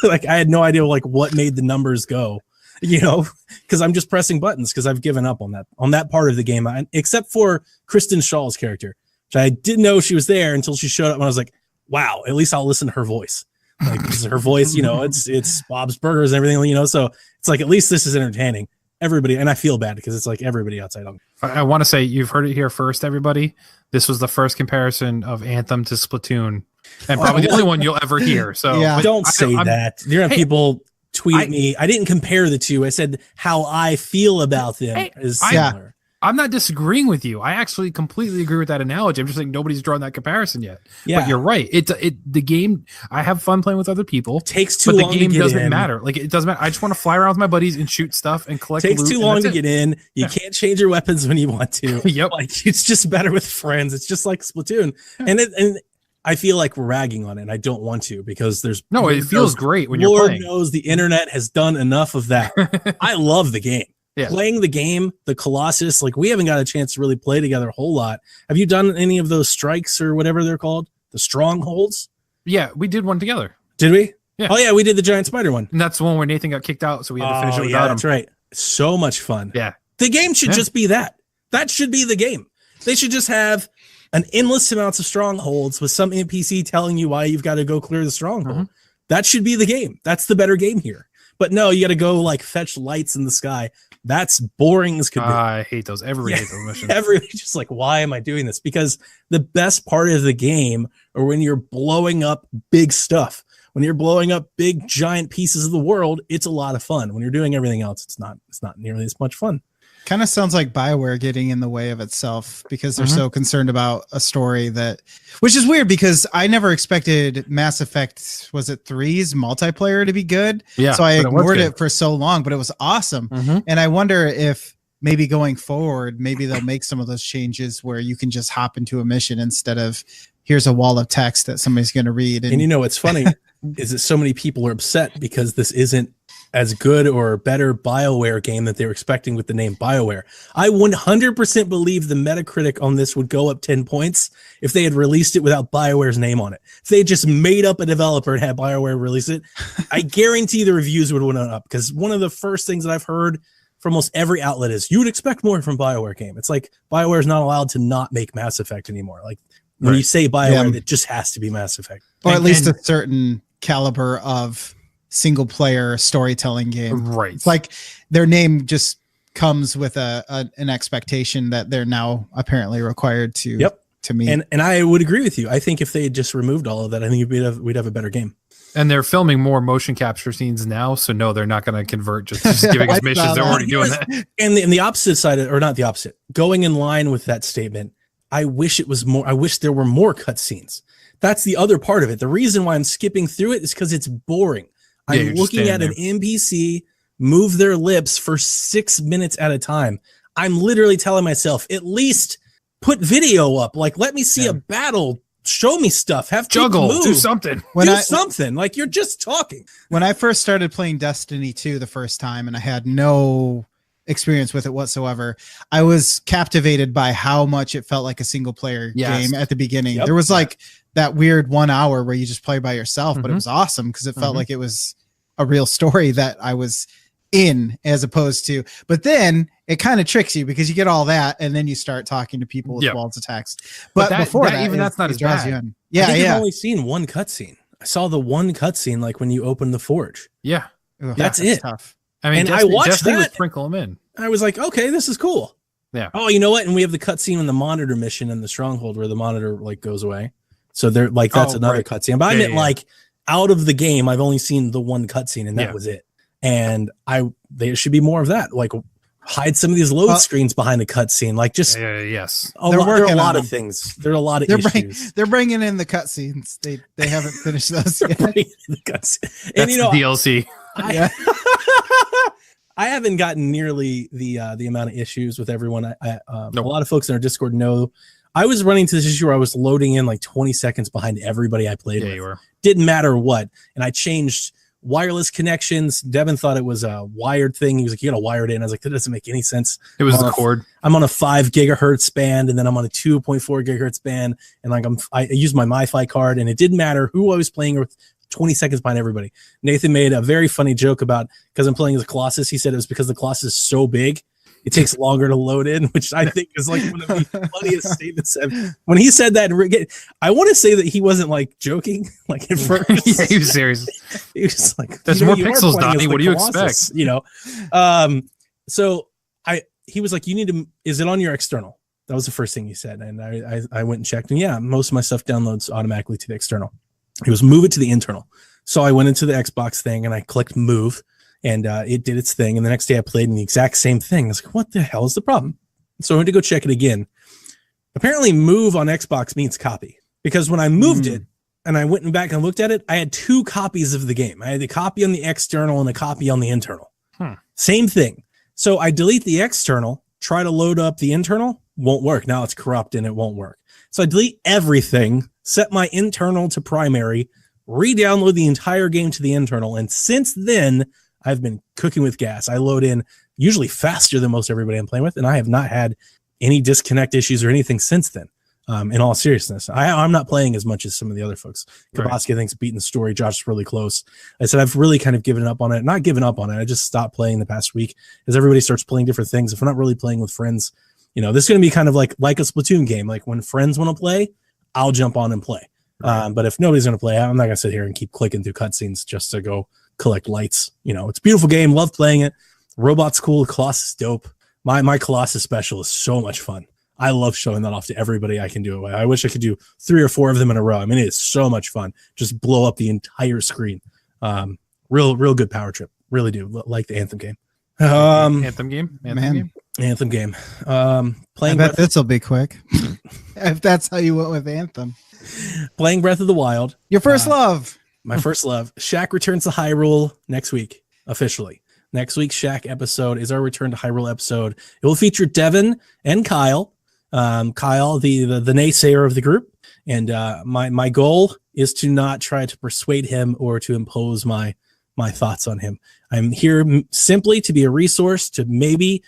Like I had no idea like what made the numbers go, you know, because I'm just pressing buttons because I've given up on that part of the game, except for Kristen Shaw's character, which I didn't know she was there until she showed up. And I was like, wow, at least I'll listen to her voice. Like her voice, you know, it's Bob's Burgers and everything, you know, so it's like, at least this is entertaining. Everybody, and I feel bad because it's like everybody outside of me. I want to say you've heard it here first, everybody. This was the first comparison of Anthem to Splatoon, and probably the only one you'll ever hear. So yeah. Don't say that. You're gonna have people tweet at me. I didn't compare the two. I said how I feel about them is similar. I'm not disagreeing with you. I actually completely agree with that analogy. I'm just saying nobody's drawn that comparison yet. Yeah. But you're right. The game, I have fun playing with other people. Takes too long to get in. The game doesn't matter. Like it doesn't matter. I just want to fly around with my buddies and shoot stuff and collect Takes loot. Too long to get in. You can't change your weapons when you want to. Yep. Like it's just better with friends. It's just like Splatoon. And I feel like we're ragging on it. I don't want to because there's it feels great when you're playing. Lord knows the internet has done enough of that. I love the game. Yeah. Playing the game, the Colossus, like we haven't got a chance to really play together a whole lot. Have you done any of those strikes or whatever they're called? The strongholds? Yeah, we did one together. Did we? Yeah. Oh yeah, we did the giant spider one. And that's the one where Nathan got kicked out, so we had to finish it without him. That's right. So much fun. Yeah. The game should just be that. That should be the game. They should just have an endless amounts of strongholds with some NPC telling you why you've got to go clear the stronghold. Mm-hmm. That should be the game. That's the better game here. But no, you got to go like fetch lights in the sky. That's boring as could be. I hate those. Everybody hates those missions. Everybody's just like, why am I doing this? Because the best part of the game are when you're blowing up big stuff. When you're blowing up big giant pieces of the world, it's a lot of fun. When you're doing everything else, it's not nearly as much fun. Kind of sounds like BioWare getting in the way of itself because they're so concerned about a story which is weird because I never expected Mass Effect, was it 3's multiplayer to be good? Yeah. So I ignored it for so long, but it was awesome. Mm-hmm. And I wonder if maybe going forward, maybe they'll make some of those changes where you can just hop into a mission instead of here's a wall of text that somebody's going to read. And you know, what's funny is that so many people are upset because this isn't as good or better BioWare game that they were expecting with the name BioWare. I 100% believe the Metacritic on this would go up 10 points if they had released it without BioWare's name on it. If they had just made up a developer and had BioWare release it, I guarantee the reviews would have went up because one of the first things that I've heard from almost every outlet is you would expect more from BioWare game. It's like BioWare is not allowed to not make Mass Effect anymore. Like when you say BioWare, it just has to be Mass Effect. Or at least a certain caliber of single player storytelling game. Right. It's like their name just comes with an expectation that they're now apparently required to meet. And I would agree with you. I think if they had just removed all of that, I think we'd have a better game. And they're filming more motion capture scenes now, so no, they're not going to convert just giving us missions. They're already doing that. And the opposite side, or not the opposite, going in line with that statement, I wish it was more. I wish there were more cutscenes. That's the other part of it. The reason why I'm skipping through it is because it's boring. I'm looking at an NPC move their lips for 6 minutes at a time. I'm literally telling myself, at least put video up. Like, let me see a battle. Show me stuff. Have juggle. Move. Do something. Something. Like, you're just talking. When I first started playing Destiny 2 the first time, and I had no experience with it whatsoever, I was captivated by how much it felt like a single player game at the beginning. There was like that weird 1 hour where you just play by yourself, but it was awesome because it felt like it was a real story that I was in, as opposed to, but then it kind of tricks you because you get all that and then you start talking to people with walls of text. But before that, even that's not as bad. Yeah, I think I've only seen one cutscene. I saw the one cutscene like when you open the forge. Yeah. Ugh, that's it. Tough. I mean, and Destiny, I watched Destiny that. would sprinkle them in. I was like, okay, this is cool. Yeah. Oh, you know what? And we have the cutscene in the monitor mission in the stronghold where the monitor like goes away. So they're like, that's another cutscene. But I meant like out of the game, I've only seen the one cutscene and that was it. And there should be more of that. Like hide some of these load screens behind the cutscene. Like just yes. There are a lot of things. There are a lot of issues. They're bringing in the cutscenes. They haven't finished those yet. That's and the DLC. I haven't gotten nearly the amount of issues with everyone. A lot of folks in our Discord know I was running to this issue where I was loading in like 20 seconds behind everybody I played with. You were. Didn't matter what. And I changed wireless connections. Devin thought it was a wired thing. He was like, you gotta wire it in. I was like, that doesn't make any sense. It was the cord. I'm on a 5 gigahertz band and then I'm on a 2.4 gigahertz band. And like I used my MiFi card and it didn't matter who I was playing with. 20 seconds behind everybody. Nathan made a very funny joke about because I'm playing as a Colossus. He said it was because the Colossus is so big, it takes longer to load in, which I think is like one of the funniest statements ever. When he said that, I want to say that he wasn't like joking, like at first. Yeah, he was serious. He was like, "There's more pixels, Donnie. What do you expect?" You know. So he was like, "You need to. Is it on your external?" That was the first thing he said, and I went and checked, and yeah, most of my stuff downloads automatically to the external. It was move it to the internal. So I went into the Xbox thing and I clicked move and it did its thing. And the next day I played in the exact same thing. I was like, what the hell is the problem? So I went to go check it again. Apparently move on Xbox means copy because when I moved it and I went back and looked at it, I had 2 copies of the game. I had a copy on the external and a copy on the internal. Same thing. So I delete the external, try to load up the internal, won't work. Now it's corrupt and it won't work. So I delete everything, set my internal to primary, re-download the entire game to the internal. And since then, I've been cooking with gas. I load in usually faster than most everybody I'm playing with. And I have not had any disconnect issues or anything since then. In all seriousness, I'm not playing as much as some of the other folks. Kabaski thinks beating the story. Josh is really close. I said, I've really kind of given up on it. Not given up on it. I just stopped playing the past week as everybody starts playing different things. If we're not really playing with friends, you know, this is going to be kind of like a Splatoon game. Like when friends want to play, I'll jump on and play. But if nobody's going to play, I'm not going to sit here and keep clicking through cutscenes just to go collect lights. You know, it's a beautiful game. Love playing it. Robot's cool. Colossus dope. My Colossus special is so much fun. I love showing that off to everybody I can do it with. I wish I could do 3 or 4 of them in a row. I mean, it is so much fun. Just blow up the entire screen. Real good power trip. Really do like the Anthem game. Anthem game. Playing. I bet this will be quick. If that's how you went with Anthem. Playing Breath of the Wild. Your first love. My first love. Shaq returns to Hyrule next week, officially. Next week's Shaq episode is our return to Hyrule episode. It will feature Devin and Kyle. Kyle, the naysayer of the group. And my goal is to not try to persuade him or to impose my thoughts on him. I'm here simply to be a resource to maybe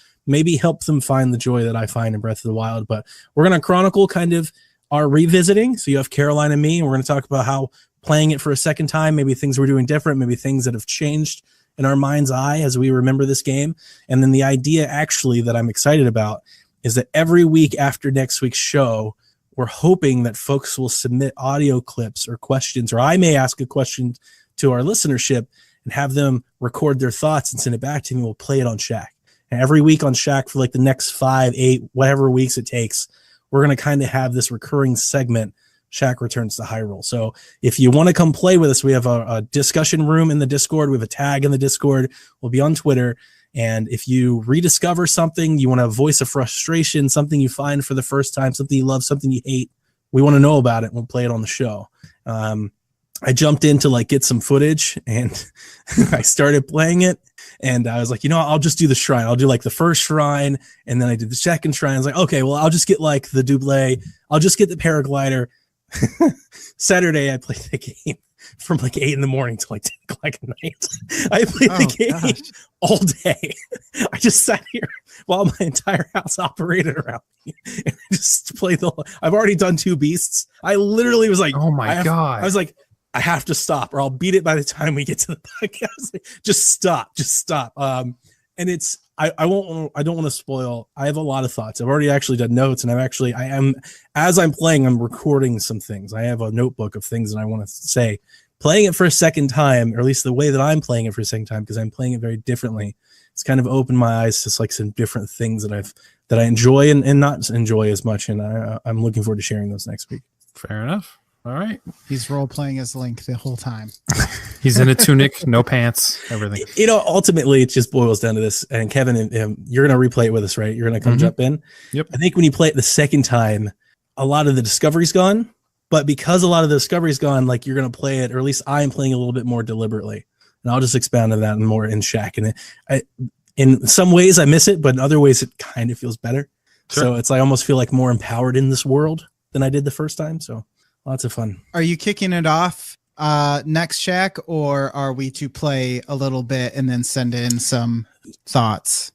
help them find the joy that I find in Breath of the Wild. But we're going to chronicle kind of our revisiting. So you have Caroline and me, and we're going to talk about how playing it for a second time, maybe things we're doing different, maybe things that have changed in our mind's eye as we remember this game. And then the idea actually that I'm excited about is that every week after next week's show, we're hoping that folks will submit audio clips or questions, or I may ask a question to our listenership and have them record their thoughts and send it back to me. We'll play it on Shaq. And every week on Shaq for like the next 5, 8, whatever weeks it takes, we're going to kind of have this recurring segment, Shaq Returns to Hyrule. So if you want to come play with us, we have a discussion room in the Discord. We have a tag in the Discord. We'll be on Twitter. And if you rediscover something, you want to voice a frustration, something you find for the first time, something you love, something you hate, we want to know about it. We'll play it on the show. I jumped in to like get some footage and I started playing it and I was like, I'll just do the shrine. I'll do like the first shrine. And then I did the second shrine. I was like, okay, well, I'll just get like the double. I'll just get the paraglider. Saturday, I played the game from like 8 in the morning to like 10 o'clock at night. I played the game all day. I just sat here while my entire house operated around me. And I just played I've already done 2 beasts. I literally was like, oh my God. I was like, I have to stop, or I'll beat it by the time we get to the podcast. Just stop. And it's I don't want to spoil. I have a lot of thoughts. I've already actually done notes, and as I'm playing, I'm recording some things. I have a notebook of things that I want to say. Playing it for a second time, or at least the way that I'm playing it for a second time, because I'm playing it very differently. It's kind of opened my eyes to like some different things that I enjoy and not enjoy as much, and I'm looking forward to sharing those next week. Fair enough. All right. He's role playing as Link the whole time. He's in a tunic, no pants, everything. Ultimately, it just boils down to this. And Kevin, you're going to replay it with us, right? You're going to come jump in. Yep. I think when you play it the second time, a lot of the discovery's gone. But because a lot of the discovery's gone, like you're going to play it, or at least I'm playing a little bit more deliberately. And I'll just expound on that more in Shaq. And in some ways, I miss it, but in other ways, it kind of feels better. Sure. So it's I almost feel like more empowered in this world than I did the first time. So lots of fun. Are you kicking it off next, Shaq, or are we to play a little bit and then send in some thoughts?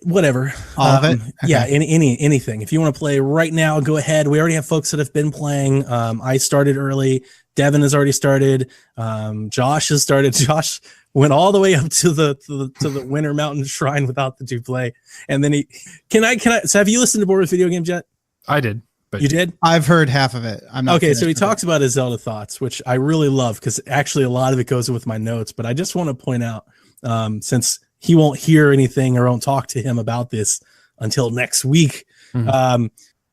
Whatever. All of it? Okay. Yeah, anything. If you want to play right now, go ahead. We already have folks that have been playing. I started early. Devin has already started. Josh has started. Josh went all the way up to the Winter Mountain Shrine without the duplay. And then so have you listened to Board with Video Games yet? I did. But you did? I've heard half of it. I'm not okay. So he talks about his Zelda thoughts, which I really love because actually a lot of it goes with my notes. But I just want to point out, since he won't hear anything or won't talk to him about this until next week,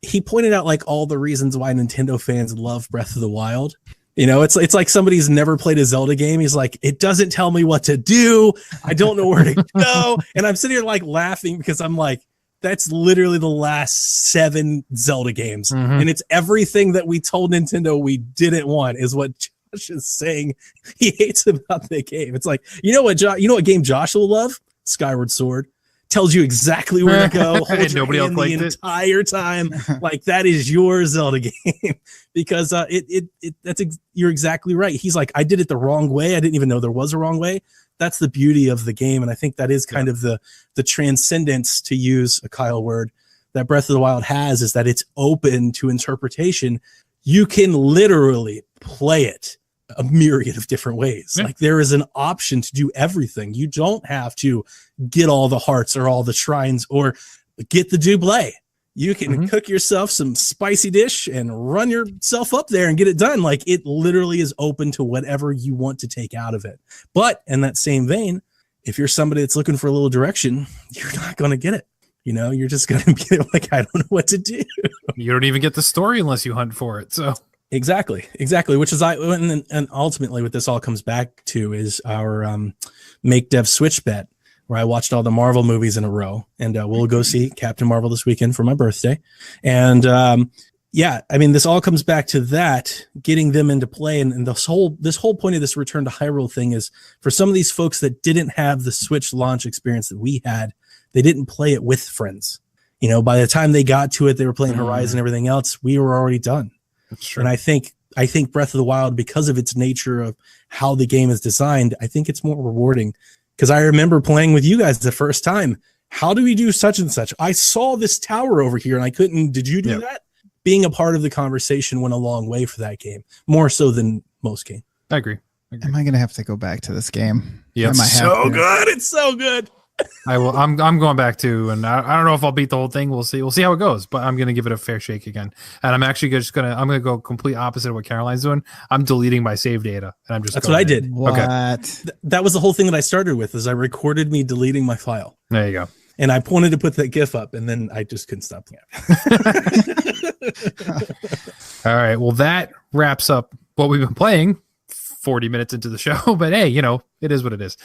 he pointed out like all the reasons why Nintendo fans love Breath of the Wild. You know, it's like somebody's never played a Zelda game. He's like, it doesn't tell me what to do. I don't know where to go. And I'm sitting here like laughing because I'm like, that's literally the last 7 Zelda games. And it's everything that we told Nintendo we didn't want is what Josh is saying he hates about the game. It's like, you know what game Josh will love? Skyward Sword. Tells you exactly where to go. Hold your nobody hand else the liked entire time. Like that is your Zelda game because you're exactly right. He's like, I did it the wrong way. I didn't even know there was a wrong way. That's the beauty of the game. And I think that is kind of the transcendence, to use a Kyle word, that Breath of the Wild has, is that it's open to interpretation. You can literally play it a myriad of different ways. Like there is an option to do everything. You don't have to get all the hearts or all the shrines or get the double. You can cook yourself some spicy dish and run yourself up there and get it done. Like it literally is open to whatever you want to take out of it. But in that same vein, if you're somebody that's looking for a little direction, you're not going to get it. You know, you're just going to be like, I don't know what to do. You don't even get the story unless you hunt for it. So Exactly. Which is and ultimately what this all comes back to is our Make Dev Switch bet, where I watched all the Marvel movies in a row, and we'll go see Captain Marvel this weekend for my birthday. And I mean, this all comes back to that, getting them into play, and this whole point of this Return to Hyrule thing is for some of these folks that didn't have the Switch launch experience that we had, they didn't play it with friends. You know, by the time they got to it, they were playing Horizon and everything else. We were already done. That's true. And I think Breath of the Wild, because of its nature of how the game is designed, I think it's more rewarding. Because I remember playing with you guys the first time. How do we do such and such? I saw this tower over here and I couldn't. Did you do that? Being a part of the conversation went a long way for that game, more so than most games. I agree. Am I going to have to go back to this game? Yeah, it's so good. It's so good. I will. I'm going back to, and I don't know if I'll beat the whole thing. We'll see how it goes, but I'm going to give it a fair shake again. And I'm actually I'm going to go complete opposite of what Caroline's doing. I'm deleting my save data, and I'm just. That's what I did. What? Okay. That was the whole thing that I started with. Is I recorded me deleting my file. There you go. And I wanted to put that GIF up, and then I just couldn't stop. All right. Well, that wraps up what we've been playing. 40 minutes into the show, but hey, you know, it is what it is.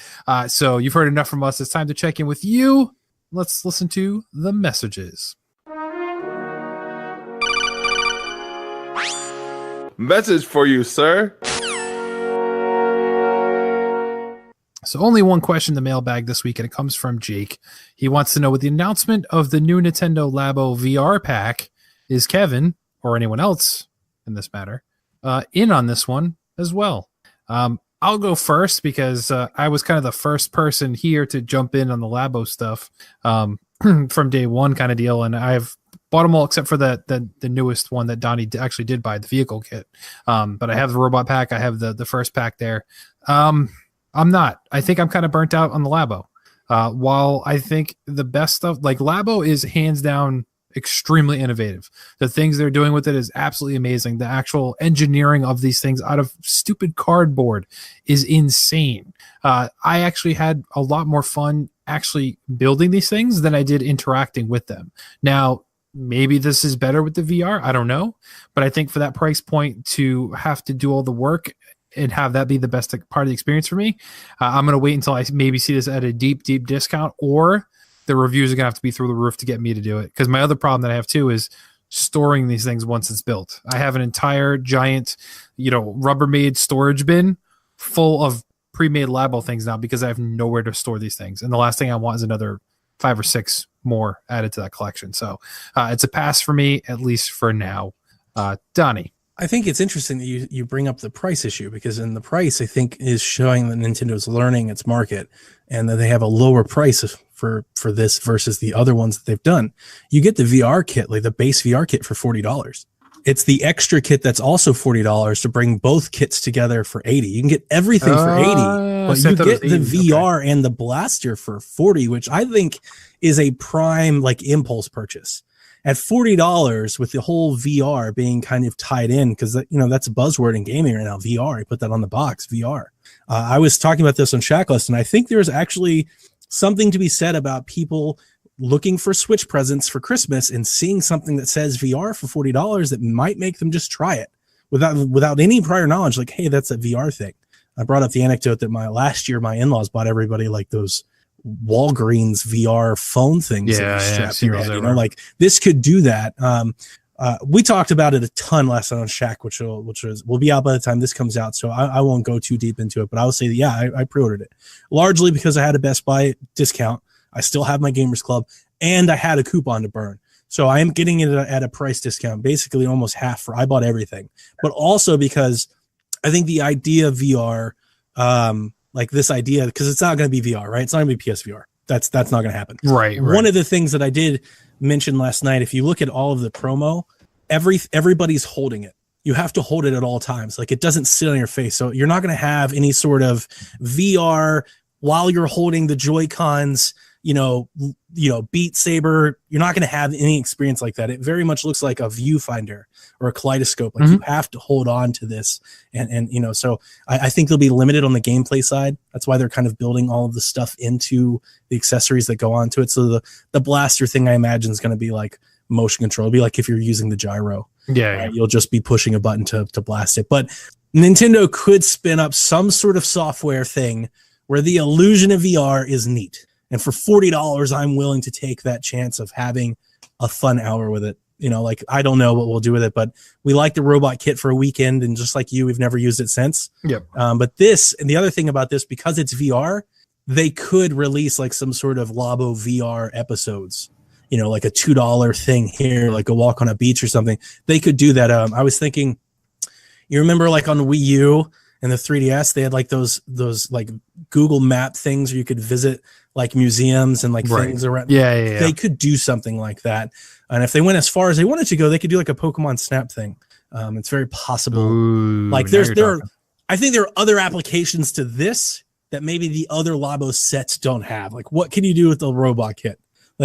So you've heard enough from us. It's time to check in with you. Let's listen to the messages. Message for you, sir. So only one question in the mailbag this week, and it comes from Jake. He wants to know, with the announcement of the new Nintendo Labo VR pack, is Kevin, or anyone else in this matter, in on this one as well? I'll go first because I was kind of the first person here to jump in on the Labo stuff. from day one kind of deal, and I've bought them all except for the newest one that Donnie actually did buy, the vehicle kit. But I have the robot pack. I have the first pack there. I think I'm kind of burnt out on the Labo. While I think the best stuff, like Labo is hands down extremely innovative. The things they're doing with it is absolutely amazing. The actual engineering of these things out of stupid cardboard is insane. I actually had a lot more fun actually building these things than I did interacting with them. Now, maybe this is better with the VR. I don't know. But I think for that price point to have to do all the work and have that be the best part of the experience for me, I'm going to wait until I maybe see this at a deep discount, or the reviews are going to have to be through the roof to get me to do it. Because my other problem that I have too is storing these things once it's built. I have an entire giant, Rubbermaid storage bin full of pre-made Labo things now because I have nowhere to store these things. And the last thing I want is another 5 or 6 more added to that collection. So it's a pass for me, at least for now. Donnie. I think it's interesting that you bring up the price issue, because in the price, I think, is showing that Nintendo's learning its market and that they have a lower price for this versus the other ones that they've done. You get the VR kit, like the base VR kit, for $40. It's the extra kit that's also $40 to bring both kits together for $80. You can get everything for $80, but you get the VR and the blaster for $40, which I think is a prime impulse purchase. At $40, with the whole VR being kind of tied in, because that's a buzzword in gaming right now. VR, I put that on the box. VR. I was talking about this on Shacklist, and I think there's actually something to be said about people looking for Switch presents for Christmas and seeing something that says VR for $40 that might make them just try it without any prior knowledge. Like, hey, that's a VR thing. I brought up the anecdote that last year my in-laws bought everybody those Walgreens VR phone things that you strap to your head. This could do that. We talked about it a ton last night on Shack, which will be out by the time this comes out, so I won't go too deep into it. But I will say that I pre-ordered it largely because I had a Best Buy discount. I still have my Gamers Club, and I had a coupon to burn, so I am getting it at a price discount, basically almost half I bought everything. But also because I think the idea of VR, this idea, because it's not going to be VR, right? It's not going to be PSVR. That's not going to happen. Right. One of the things that I did mention last night, if you look at all of the promo, everybody's holding it. You have to hold it at all times. It doesn't sit on your face. So you're not going to have any sort of VR while you're holding the Joy-Cons, Beat Saber. You're not going to have any experience like that. It very much looks like a viewfinder or a kaleidoscope. You have to hold on to this. And so I think they'll be limited on the gameplay side. That's why they're kind of building all of the stuff into the accessories that go onto it. So the blaster thing, I imagine, is going to be motion control. It'll be like if you're using the gyro. Yeah. You'll just be pushing a button to blast it. But Nintendo could spin up some sort of software thing where the illusion of VR is neat. And for $40, I'm willing to take that chance of having a fun hour with it. I don't know what we'll do with it, but we like the robot kit for a weekend, and just like you, we've never used it since. Yep. But this, and the other thing about this, because it's VR, they could release some sort of Labo VR episodes. A $2 thing here, a walk on a beach or something. They could do that. I was thinking, you remember on Wii U and the 3DS, they had those Google Map things where you could visit museums and things around. Yeah. They could do something like that. And if they went as far as they wanted to go, they could do a Pokemon Snap thing. It's very possible. Ooh, I think there are other applications to this that maybe the other Labo sets don't have. What can you do with the robot kit?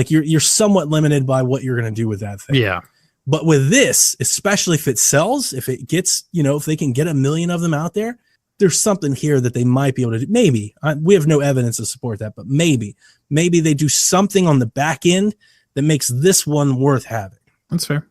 You're somewhat limited by what you're going to do with that thing. Yeah. But with this, especially if it sells, if it gets, if they can get 1 million of them out there, there's something here that they might be able to do. Maybe we have no evidence to support that, but maybe they do something on the back end that makes this one worth having. That's fair.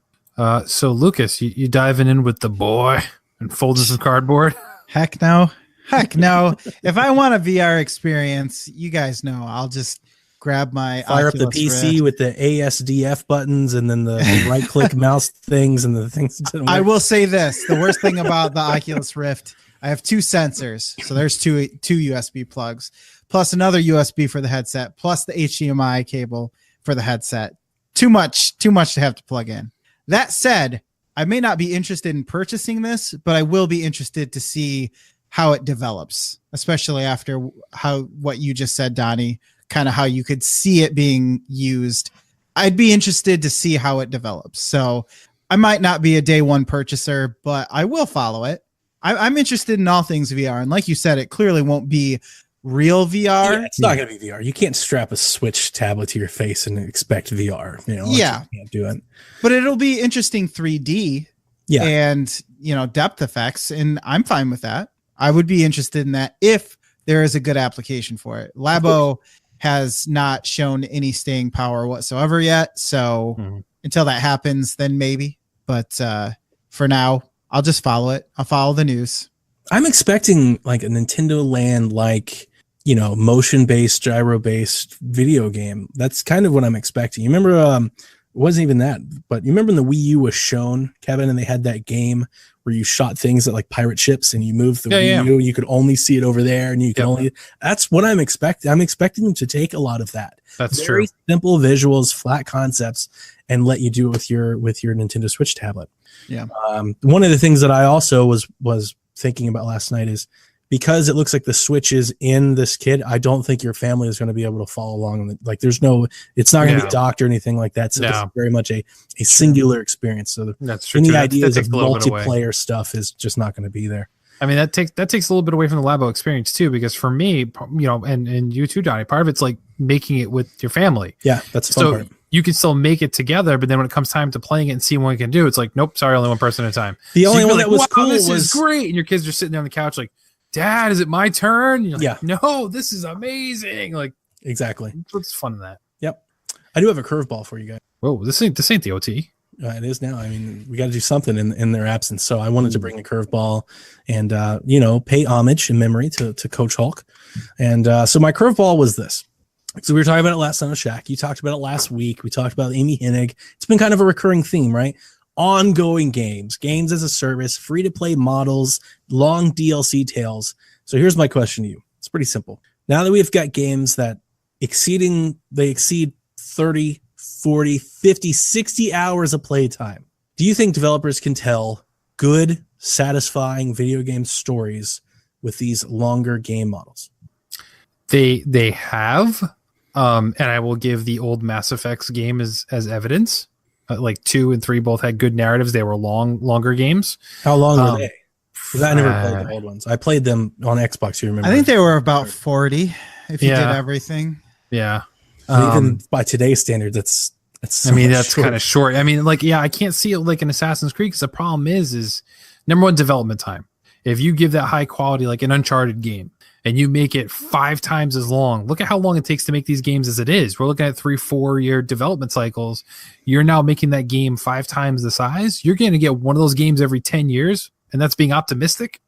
So Lucas, you diving in with the boy and folding some cardboard? Heck no. If I want a VR experience, you guys know, I'll just grab my fire Oculus up the PC Rift with the ASDF buttons and then the right click mouse things and the things. I will say this: the worst thing about the Oculus Rift, I have 2 sensors, so there's two USB plugs, plus another USB for the headset, plus the HDMI cable for the headset. Too much to have to plug in. That said, I may not be interested in purchasing this, but I will be interested to see how it develops, especially after what you just said, Donnie, kind of how you could see it being used. I'd be interested to see how it develops. So I might not be a day one purchaser, but I will follow it. I'm interested in all things VR. And like you said, it clearly won't be real VR. Yeah, it's not going to be VR. You can't strap a Switch tablet to your face and expect VR. You know, yeah, you can't do it. But it'll be interesting 3D and, you know, depth effects. And I'm fine with that. I would be interested in that if there is a good application for it. Labo has not shown any staying power whatsoever yet. So until that happens, then maybe. But for now, I'll just follow it. I'll follow the news. I'm expecting like a Nintendo Land, like, you know, motion-based, gyro-based video game. That's kind of what I'm expecting. You remember, it wasn't even that, but you remember when the Wii U was shown, Kevin, and they had that game where you shot things at like pirate ships and you moved the Wii U, you could only see it over there, and you can only. That's what I'm expecting. I'm expecting them to take a lot of that. That's very true. Simple visuals, flat concepts, and let you do it with your Nintendo Switch tablet. Yeah. One of the things that I also was thinking about last night is, because it looks like the Switch is in this kit, I don't think your family is going to be able to follow along. Like, it's not going to be docked or anything like that. So this is very much a singular experience. So that's true. Any ideas of multiplayer stuff is just not going to be there. I mean, that takes a little bit away from the Labo experience too, because for me, you know, and you too, Donnie, part of it's like making it with your family. Yeah, that's the fun part. You can still make it together, but then when it comes time to playing it and seeing what you can do, it's like, nope, sorry, only one person at a time. The only one that was cool this is great, and your kids are sitting there on the couch like, Dad, is it my turn? You're like, no, this is amazing. Like, exactly. What's fun in that? Yep. I do have a curveball for you guys. Whoa, this ain't the OT. It is now. I mean, we got to do something in their absence. So I wanted to bring a curveball and, you know, pay homage in memory to Coach Hulk. And so my curveball was this. So we were talking about it last night on Shaq. You talked about it last week. We talked about Amy Hennig. It's been kind of a recurring theme, right? Ongoing games as a service, free-to-play models, long DLC tails. So here's my question to you. It's pretty simple. Now that we've got games that exceed 30, 40, 50, 60 hours of playtime, do you think developers can tell good, satisfying video game stories with these longer game models? They have, and I will give the old Mass Effects game as evidence. Like 2 and 3 both had good narratives. They were longer games. How long were they? Because I never played the old ones. I played them on Xbox. You remember? I think they were about 40 if you did everything. Yeah. Even by today's standards, that's so that's kind of short. I mean, like, I can't see it like an Assassin's Creed, because the problem is number one, development time. If you give that high quality, like an Uncharted game, and you make it 5 times as long, look at how long it takes to make these games as it is. We're looking at 3-4 year development cycles. You're now making that game 5 times the size. You're going to get one of those games every 10 years, and that's being optimistic.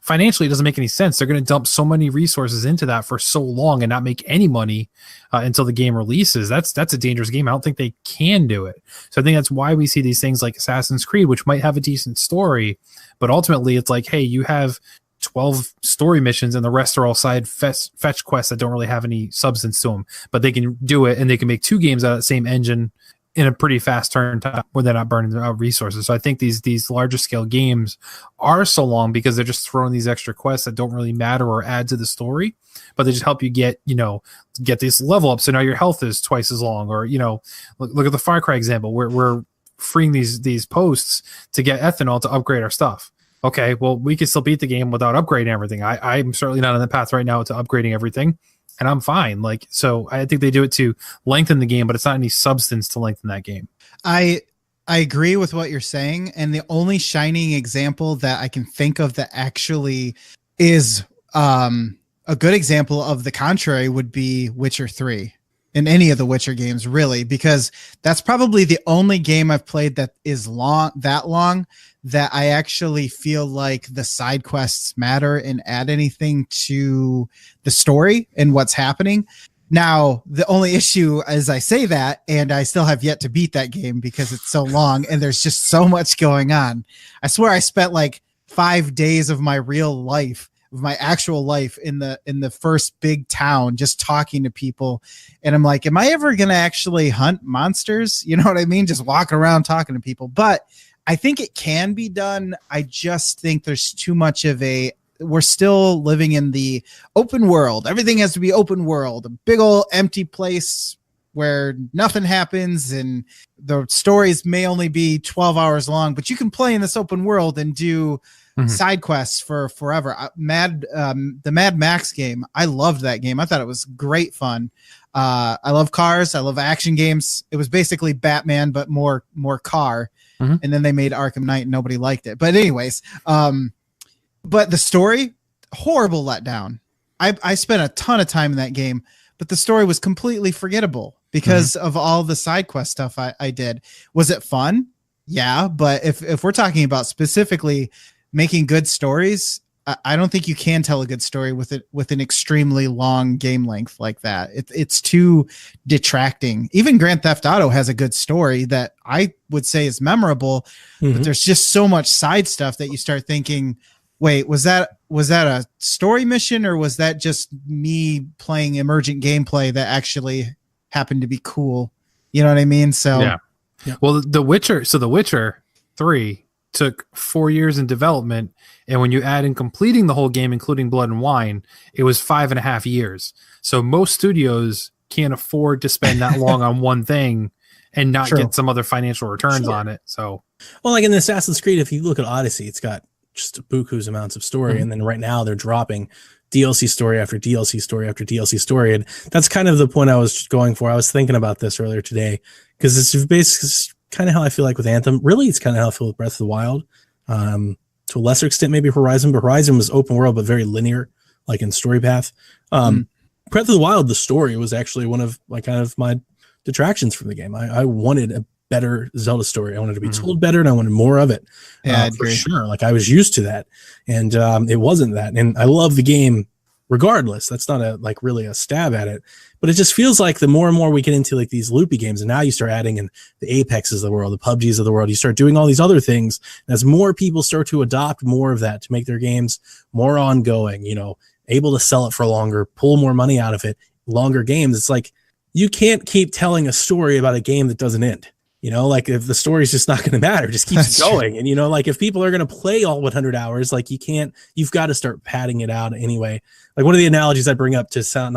Financially, it doesn't make any sense. They're going to dump so many resources into that for so long and not make any money until the game releases. That's a dangerous game. I don't think they can do it. So I think that's why we see these things like Assassin's Creed, which might have a decent story, but ultimately it's like, hey, you have 12 story missions and the rest are all side fetch quests that don't really have any substance to them, but they can do it, and they can make 2 games out of the same engine in a pretty fast turn time where they're not burning out resources. So I think these larger scale games are so long because they're just throwing these extra quests that don't really matter or add to the story, but they just help you get this level up. So now your health is twice as long, or, look at the Far Cry example where we're freeing these posts to get ethanol to upgrade our stuff. Okay, well, we can still beat the game without upgrading everything. I'm certainly not on the path right now to upgrading everything, and I'm fine. Like, so I think they do it to lengthen the game, but it's not any substance to lengthen that game. I agree with what you're saying, and the only shining example that I can think of that actually is a good example of the contrary would be Witcher 3. In any of the Witcher games, really, because that's probably the only game I've played that is long that I actually feel like the side quests matter and add anything to the story and what's happening. Now, the only issue is I say that, and I still have yet to beat that game because it's so long and there's just so much going on. I swear I spent like 5 days of my real life, of my actual life in the first big town, just talking to people. And I'm like, am I ever going to actually hunt monsters? You know what I mean? Just walk around talking to people. But I think it can be done. I just think there's too much of a we're still living in the open world. Everything has to be open world, a big old empty place where nothing happens, and the stories may only be 12 hours long, but you can play in this open world and do side quests for forever. The Mad Max game, I loved that game. I thought it was great fun. I love cars. I love action games. It was basically Batman, but more car. And then they made Arkham Knight and nobody liked it. But anyways, but the story, horrible letdown. I spent a ton of time in that game, but the story was completely forgettable because of all the side quest stuff I did. Was it fun? Yeah. But if we're talking about specifically making good stories, I don't think you can tell a good story with an extremely long game length like that. It's too detracting. Even Grand Theft Auto has a good story that I would say is memorable, but there's just so much side stuff that you start thinking, wait, was that a story mission, or was that just me playing emergent gameplay that actually happened to be cool? You know what I mean? So yeah. Well, The Witcher 3 took 4 years in development, and when you add in completing the whole game, including Blood and Wine, it was 5.5 years. So most studios can't afford to spend that long on one thing and not get some other financial returns on it. So, well, like in Assassin's Creed, if you look at Odyssey, it's got just buku's amounts of story, and then right now they're dropping DLC story after DLC story after DLC story, and that's kind of the point I was going for. I was thinking about this earlier today because it's basically kind of how I feel like with Anthem. Really, it's kind of how I feel with Breath of the Wild. To a lesser extent, maybe Horizon, but Horizon was open world, but very linear, like in story path. Breath of the Wild, the story was actually one of like kind of my detractions from the game. I wanted a better Zelda story. I wanted to be told better, and I wanted more of it. Yeah, for sure. Like I was used to that, and it wasn't that. And I love the game regardless. That's not really a stab at it, but it just feels like the more and more we get into like these loopy games, and now you start adding in the Apexes of the world, the PUBGs of the world, you start doing all these other things. And as more people start to adopt more of that to make their games more ongoing, able to sell it for longer, pull more money out of it, longer games. It's like, you can't keep telling a story about a game that doesn't end. Like if the story's just not going to matter, just keeps going. And, like if people are going to play all 100 hours, like you've got to start padding it out anyway. Like one of the analogies I bring up to sound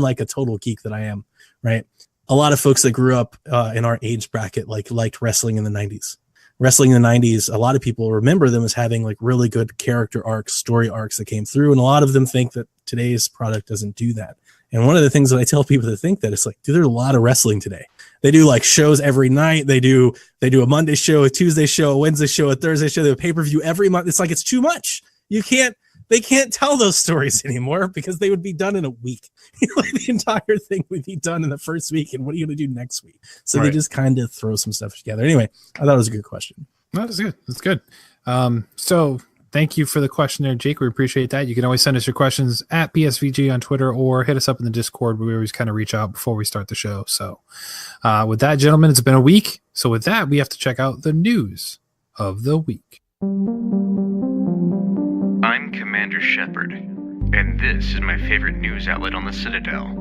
like a total geek that I am, right? A lot of folks that grew up in our age bracket, liked wrestling in the 90s. Wrestling in the 90s, a lot of people remember them as having like really good character arcs, story arcs that came through. And a lot of them think that today's product doesn't do that. And one of the things that I tell people to think that is like, dude, there's a lot of wrestling today. They do like shows every night. They do a Monday show, a Tuesday show, a Wednesday show, a Thursday show. They have a pay-per-view every month. It's like, it's too much. They can't tell those stories anymore because they would be done in a week. Like the entire thing would be done in the first week. And what are you going to do next week? So They just kind of throw some stuff together. Anyway, I thought it was a good question. That was good. That's good. So thank you for the question there, Jake. We appreciate that. You can always send us your questions at PSVG on Twitter or hit us up in the Discord where we always kind of reach out before we start the show. So with that, gentlemen, it's been a week. So with that, we have to check out the news of the week. I'm Commander Shepard, and this is my favorite news outlet on the Citadel.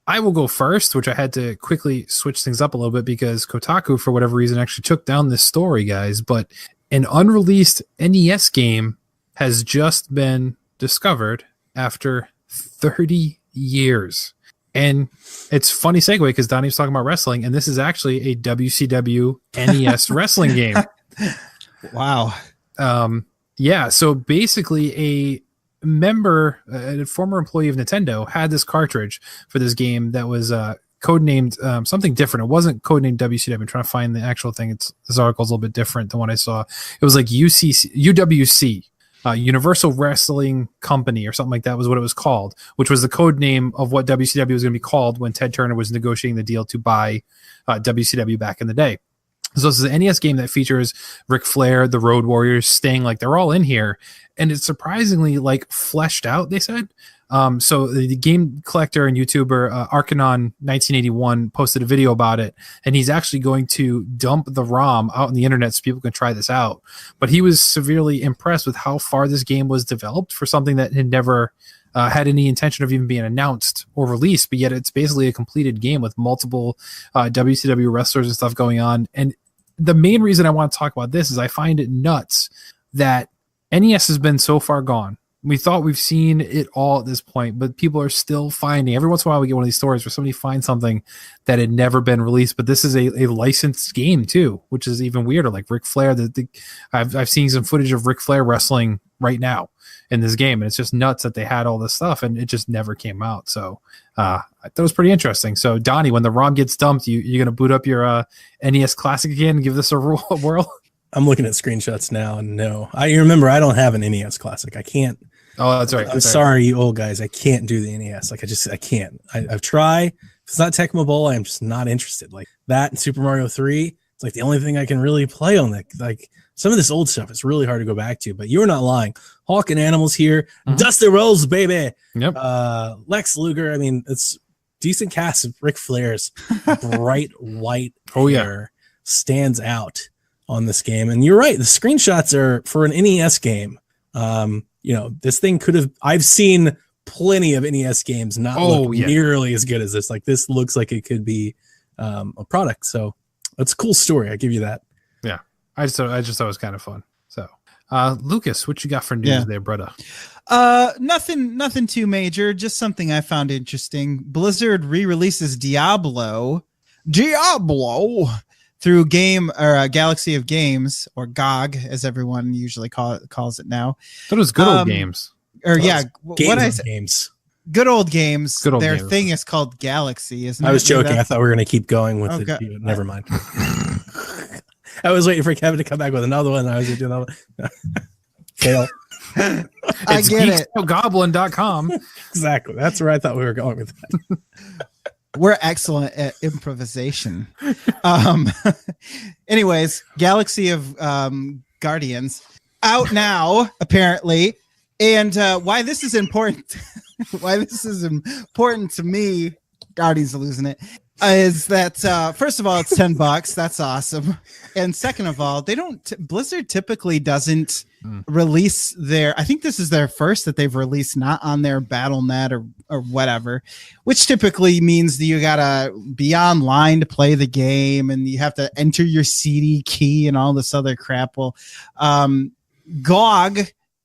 I will go first, which I had to quickly switch things up a little bit because Kotaku, for whatever reason, actually took down this story, guys. But an unreleased NES game has just been discovered after 30 years. And it's funny segue because Donnie was talking about wrestling, and this is actually a WCW NES wrestling game. Wow. Yeah, so basically a former employee of Nintendo had this cartridge for this game that was codenamed something different. It wasn't codenamed WCW. I'm trying to find the actual thing. This article's a little bit different than what I saw. It was like UWC, Universal Wrestling Company or something like that was what it was called, which was the code name of what WCW was going to be called when Ted Turner was negotiating the deal to buy WCW back in the day. So this is an NES game that features Ric Flair, the Road Warriors, Sting, like they're all in here, and it's surprisingly like fleshed out, they said. So the game collector and YouTuber Arcanon 1981 posted a video about it, and he's actually going to dump the ROM out on the internet so people can try this out. But he was severely impressed with how far this game was developed for something that had never had any intention of even being announced or released, but yet it's basically a completed game with multiple WCW wrestlers and stuff going on. And the main reason I want to talk about this is I find it nuts that NES has been so far gone. We thought we've seen it all at this point, but people are still finding. Every once in a while, we get one of these stories where somebody finds something that had never been released. But this is a licensed game too, which is even weirder. Like Ric Flair, I've seen some footage of Ric Flair wrestling right now in this game, and it's just nuts that they had all this stuff and it just never came out. So I thought it was pretty interesting. So Donnie, when the ROM gets dumped, you're gonna boot up your NES Classic again and give this a whirl? I'm looking at screenshots now, and no, you remember I don't have an NES Classic. I can't. Oh, that's right. I'm sorry, you old guys. I can't do the NES. Like I can't. I've tried. If it's not Tecmo Bowl, I'm just not interested. Like that and Super Mario 3. It's like the only thing I can really play on that. Like some of this old stuff is really hard to go back to. But you're not lying. Hawk and Animals here. Mm-hmm. Dusty Rhodes, baby. Yep. Lex Luger. I mean, it's decent cast of Ric Flair's bright white hair stands out on this game. And you're right. The screenshots are for an NES game. This thing could have. I've seen plenty of NES games not look nearly as good as this. Like this looks like it could be a product. So it's a cool story. I give you that. Yeah, I just thought it was kind of fun. So, Lucas, what you got for news there, brother? Nothing too major. Just something I found interesting. Blizzard re-releases Diablo through Galaxy of Games, or GOG as everyone usually calls it now. That was good old games. Games. Good old games. Their games. thing is called Galaxy, isn't it? I was joking. I thought we were going to keep going with it. Never mind. I was waiting for Kevin to come back with another one. I was going to do another one. Fail. I get it. Goblin.com. Exactly. That's where I thought we were going with that. We're excellent at improvisation. Anyways, Galaxy of Guardians out now, apparently. And why this is important to me, Guardians are losing it, is that first of all, it's $10. That's awesome. And second of all, Blizzard typically doesn't release I think this is their first that they've released not on their BattleNet or whatever, which typically means that you gotta be online to play the game and you have to enter your CD key and all this other crap. Well, GOG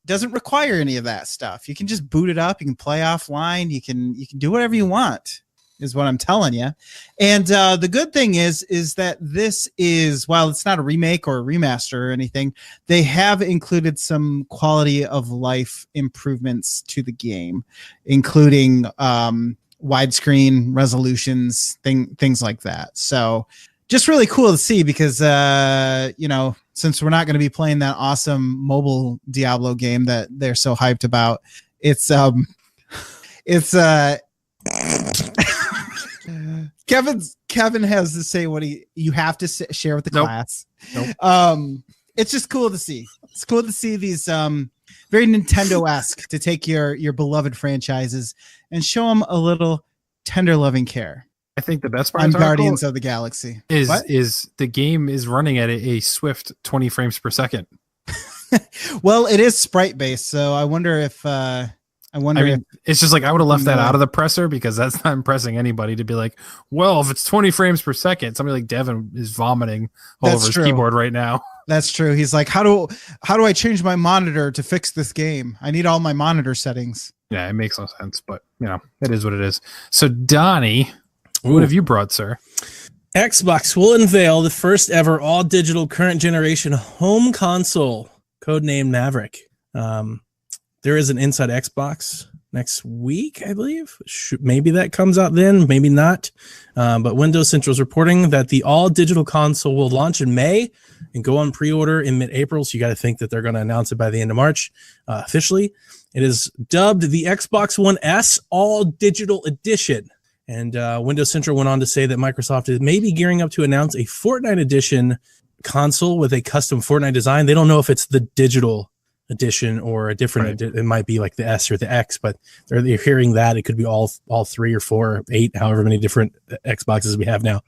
doesn't require any of that stuff. You can just boot it up. You can play offline. You can do whatever you want, is what I'm telling you. And the good thing is that this is, while it's not a remake or a remaster or anything, they have included some quality of life improvements to the game, including widescreen resolutions, things like that. So just really cool to see because, since we're not going to be playing that awesome mobile Diablo game that they're so hyped about, Kevin has to say what you have to share with the class. Nope. It's just cool to see. It's cool to see these very Nintendo-esque to take your beloved franchises and show them a little tender loving care. I think the best part on Guardians of the Galaxy is the game is running at a swift 20 frames per second. Well, it is sprite based, so I wonder if it's just like I would have left that out of the presser because that's not impressing anybody to be like, well, if it's 20 frames per second, somebody like Devin is vomiting all over his keyboard right now. That's true. He's like, how do I change my monitor to fix this game? I need all my monitor settings. Yeah, it makes no sense, but it is what it is. So Donnie, what have you brought, sir? Xbox will unveil the first ever all digital current generation home console, codenamed Maverick. There is an Inside Xbox next week, I believe. Maybe that comes out then, maybe not. But Windows Central is reporting that the all-digital console will launch in May and go on pre-order in mid-April. So you got to think that they're going to announce it by the end of March officially. It is dubbed the Xbox One S All-Digital Edition. And Windows Central went on to say that Microsoft is maybe gearing up to announce a Fortnite edition console with a custom Fortnite design. They don't know if it's the digital edition or a different it might be like the S or the X, but they're hearing that it could be all 3 or 4 or 8, however many different Xboxes we have now.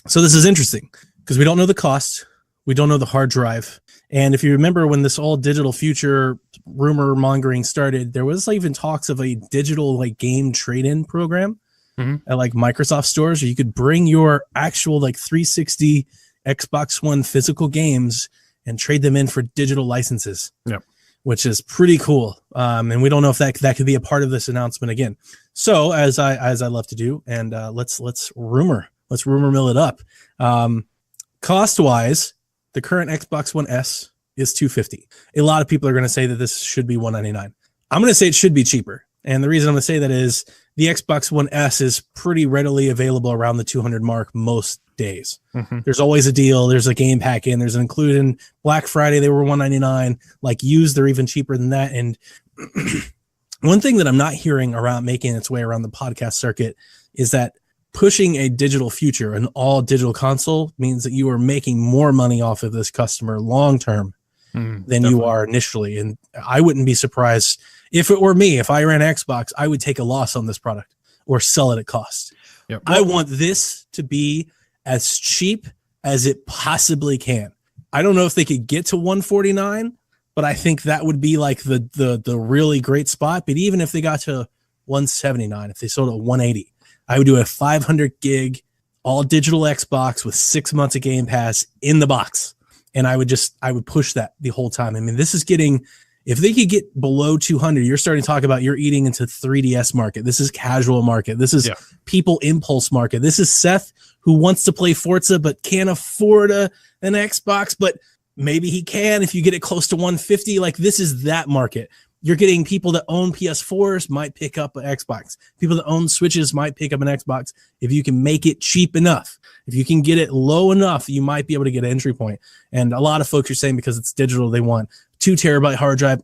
So this is interesting because we don't know the cost, we don't know the hard drive, and if you remember when this all digital future rumor mongering started, there was even talks of a digital game trade-in program at Microsoft stores where you could bring your actual 360 Xbox One physical games and trade them in for digital licenses. Yep. Which is pretty cool. And we don't know if that could be a part of this announcement again. So as I love to do, and let's rumor mill it up. Cost wise, the current Xbox One S is $250. A lot of people are going to say that this should be $199. I'm going to say it should be cheaper. And the reason I'm going to say that is the Xbox One S is pretty readily available around the 200 mark most days. Mm-hmm. There's always a deal. There's a game pack in. There's an include in Black Friday. They were $199. Like used, they're even cheaper than that. And one thing that I'm not hearing around making its way around the podcast circuit is that pushing a digital future, an all digital console, means that you are making more money off of this customer long term than definitely. You are initially. And I wouldn't be surprised if it were me. If I ran Xbox, I would take a loss on this product or sell it at cost. Yep. I want this to be as cheap as it possibly can. I don't know if they could get to $149, but I think that would be like the really great spot. But even if they got to $179, if they sold at $180, I would do a 500 gig all digital Xbox with 6 months of Game Pass in the box. And I would push that the whole time. I mean, this is getting, if they could get below 200, you're starting to talk about you're eating into 3DS market. This is casual market. This is people impulse market. This is Seth who wants to play Forza but can't afford an Xbox, but maybe he can if you get it close to 150. Like this is that market. You're getting people that own PS4s might pick up an Xbox. People that own Switches might pick up an Xbox if you can make it cheap enough. If you can get it low enough, you might be able to get an entry point. And a lot of folks are saying because it's digital, they want 2 terabyte hard drive.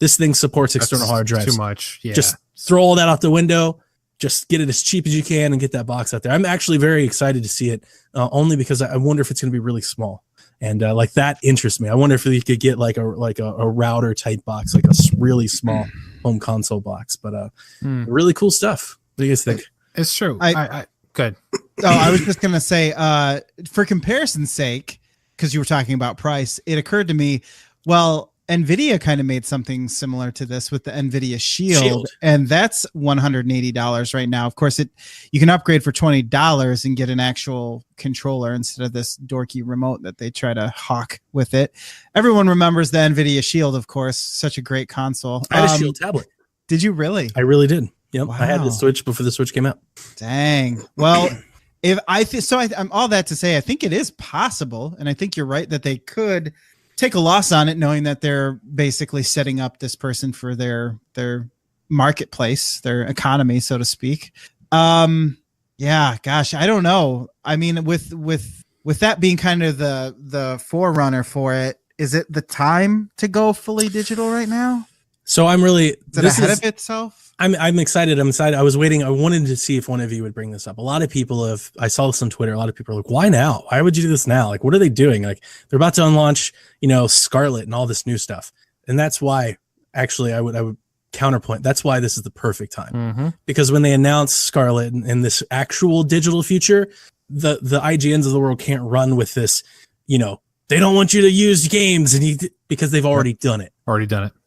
This thing supports external hard drives. Too much. Yeah. Just throw all that out the window. Just get it as cheap as you can and get that box out there. I'm actually very excited to see it, only because I wonder if it's going to be really small. And like that interests me. I wonder if you could get like a router type box, like a really small home console box. But really cool stuff. What do you guys think? It's true. Good. Oh, I was just gonna say, for comparison's sake, because you were talking about price, it occurred to me, well, NVIDIA kind of made something similar to this with the NVIDIA Shield. And that's $180 right now. Of course, you can upgrade for $20 and get an actual controller instead of this dorky remote that they try to hawk with it. Everyone remembers the NVIDIA Shield, of course, such a great console. I had a Shield tablet. Did you really? I really did. Yep. Wow. I had the Switch before the Switch came out. Dang. Well, I'm all that to say, I think it is possible. And I think you're right that they could take a loss on it, knowing that they're basically setting up this person for their marketplace, their economy, so to speak. Yeah, gosh, I don't know. I mean, with that being kind of the forerunner for it, is it the time to go fully digital right now? So I'm really is it ahead of itself? I'm excited. I was waiting. I wanted to see if one of you would bring this up. A lot of people I saw this on Twitter. A lot of people are like, why now? Why would you do this now? Like, what are they doing? Like, they're about to unlaunch, Scarlet and all this new stuff. And that's why, actually, I would counterpoint. That's why this is the perfect time. Because when they announce Scarlet and this actual digital future, the IGNs of the world can't run with this, they don't want you to use games because they've already done it.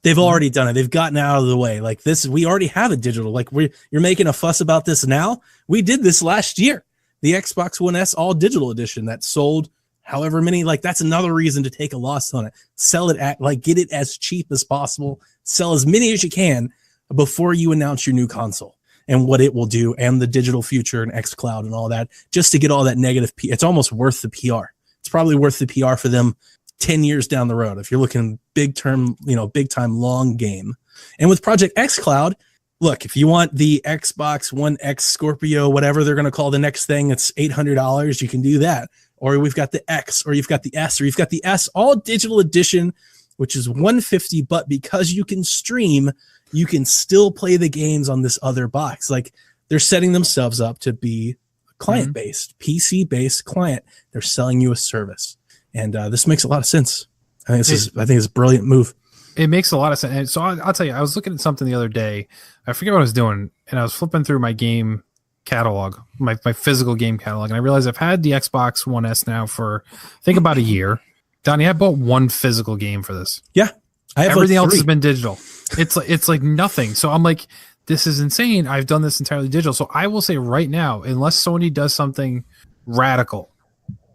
They've already done it. They've gotten out of the way. Like this, we already have a digital. Like you're making a fuss about this now. We did this last year. The Xbox One S all digital edition that sold however many. Like that's another reason to take a loss on it. Sell it get it as cheap as possible. Sell as many as you can before you announce your new console and what it will do and the digital future and xCloud and all that. Just to get all that negative. It's almost worth the PR. It's probably worth the PR for them 10 years down the road. If you're looking big time long game. And with Project xCloud, look, if you want the Xbox One X Scorpio, whatever they're going to call the next thing, it's $800. You can do that. Or we've got the X, or you've got the S, or you've got the S all digital edition, which is $150. But because you can stream, you can still play the games on this other box. Like they're setting themselves up to be client-based, PC-based client. They're selling you a service. And this makes a lot of sense. I think it's a brilliant move. It makes a lot of sense. And so I'll tell you, I was looking at something the other day. I forget what I was doing, and I was flipping through my game catalog, my physical game catalog, and I realized I've had the Xbox One S now for I think about a year. Donnie, I bought one physical game for this. Yeah, everything else has been digital. It's like nothing. So I'm like, this is insane. I've done this entirely digital. So I will say right now, unless Sony does something radical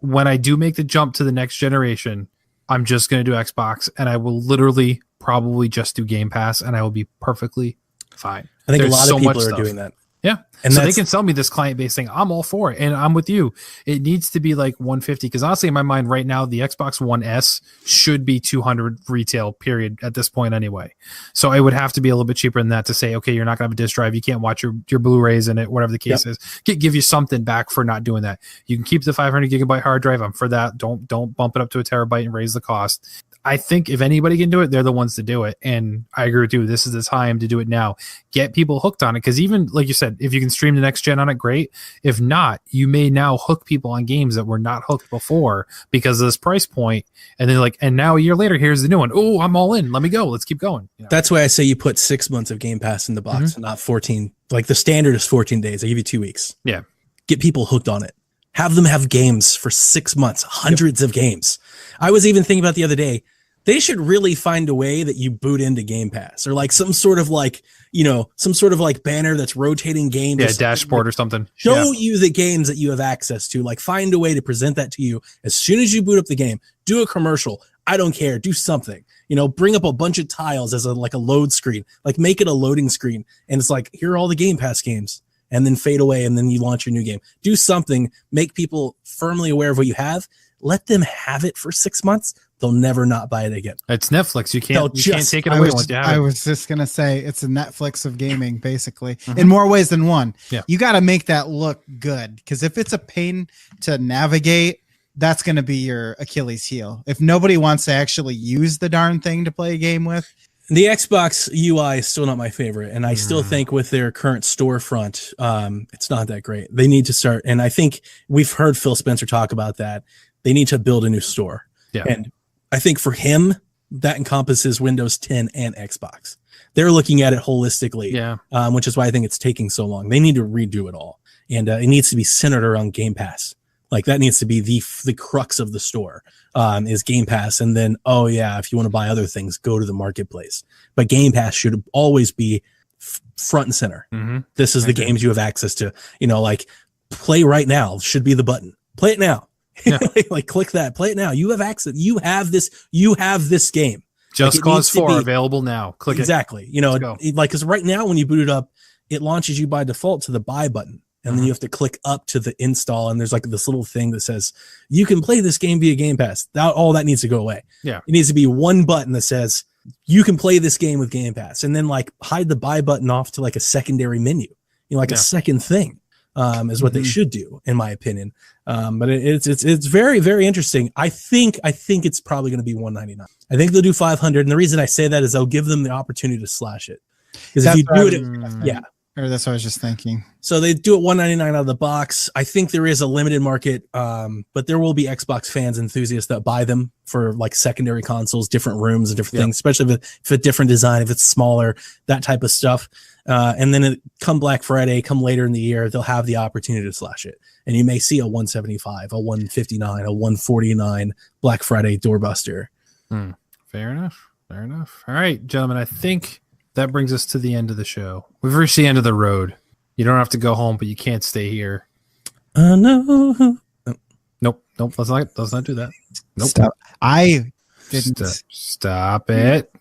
when I do make the jump to the next generation, I'm just going to do Xbox, and I will literally probably just do Game Pass, and I will be perfectly fine. I think There's a lot so of people much are stuff. doing that. Yeah. And so they that's- can sell me this client-based thing. I'm all for it. And I'm with you. It needs to be like 150 because honestly, in my mind right now, the Xbox One S should be 200 retail period at this point anyway. So it would have to be a little bit cheaper than that to say, okay, you're not going to have a disc drive. You can't watch your Blu-rays in it, whatever the case is. Give you something back for not doing that. You can keep the 500 gigabyte hard drive. I'm for that. Don't bump it up to a terabyte and raise the cost. I think if anybody can do it, they're the ones to do it. And I agree with you. This is the time to do it now. Get people hooked on it. Because even, like you said, if you can stream the next gen on it, great. If not, you may now hook people on games that were not hooked before because of this price point. And then and now a year later, here's the new one. Oh, I'm all in. Let me go. Let's keep going. You know? That's why I say you put 6 months of Game Pass in the box and not 14. Like the standard is 14 days. I give you 2 weeks. Yeah. Get people hooked on it. Have them have games for 6 months, hundreds of games. I was even thinking about the other day, they should really find a way that you boot into Game Pass or like some sort of banner that's rotating games. Yeah, dashboard or something. Show you the games that you have access to. Like find a way to present that to you as soon as you boot up the game. Do a commercial. I don't care. Do something. Bring up a bunch of tiles as a load screen. Like make it a loading screen. And it's like, here are all the Game Pass games. And then fade away and then you launch your new game. Do something. Make people firmly aware of what you have. Let them have it for 6 months. They'll never not buy it again. It's Netflix. You can't take it away once you have it. I was just going to say it's a Netflix of gaming, basically, in more ways than one. Yeah. You got to make that look good because if it's a pain to navigate, that's going to be your Achilles heel. If nobody wants to actually use the darn thing to play a game with. The Xbox UI is still not my favorite, and I still think with their current storefront, it's not that great. They need to start, and I think we've heard Phil Spencer talk about that. They need to build a new store. Yeah. And I think for him, that encompasses Windows 10 and Xbox. They're looking at it holistically, which is why I think it's taking so long. They need to redo it all, and it needs to be centered around Game Pass. Like that needs to be the crux of the store is Game Pass. And then, if you want to buy other things, go to the marketplace. But Game Pass should always be front and center. Mm-hmm. This is the games you have access to. Like play right now should be the button. Play it now. Yeah. like click that. Play it now. You have access. You have this game. Just Cause 4 available now. Click exactly. it. Because right now when you boot it up, it launches you by default to the buy button. And then you have to click up to the install, and there's like this little thing that says you can play this game via Game Pass. All that needs to go away. Yeah, it needs to be one button that says you can play this game with Game Pass, and then like hide the buy button off to like a secondary menu. A second thing is what they should do, in my opinion. But it's very, very interesting. I think it's probably going to be $199. I think they'll do 500, and the reason I say that is they'll give them the opportunity to slash it. Because if you do it, Or that's what I was just thinking. So they do it $199 out of the box. I think there is a limited market, but there will be Xbox fans, enthusiasts that buy them for like secondary consoles, different rooms and different things, especially if a different design, if it's smaller, that type of stuff. And then come Black Friday, come later in the year, they'll have the opportunity to slash it. And you may see a 175, a 159, a 149 Black Friday doorbuster. Fair enough. All right, gentlemen, I think that brings us to the end of the show. We've reached the end of the road. You don't have to go home, but you can't stay here. No. Nope. Let's not do that. Nope. Stop. I didn't. Stop it.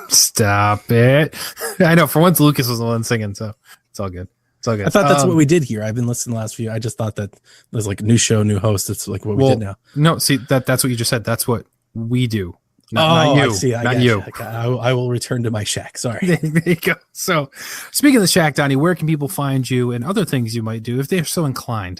Stop it. I know. For once, Lucas was the one singing, so it's all good. I thought that's what we did here. I've been listening the last few. I just thought that there's like a new show, new host. It's like what we did now. No, see that's what you just said. That's what we do. Not you. I see. Not you. I will return to my shack. Sorry. There you go. So, speaking of the shack, Donnie, where can people find you and other things you might do if they're so inclined?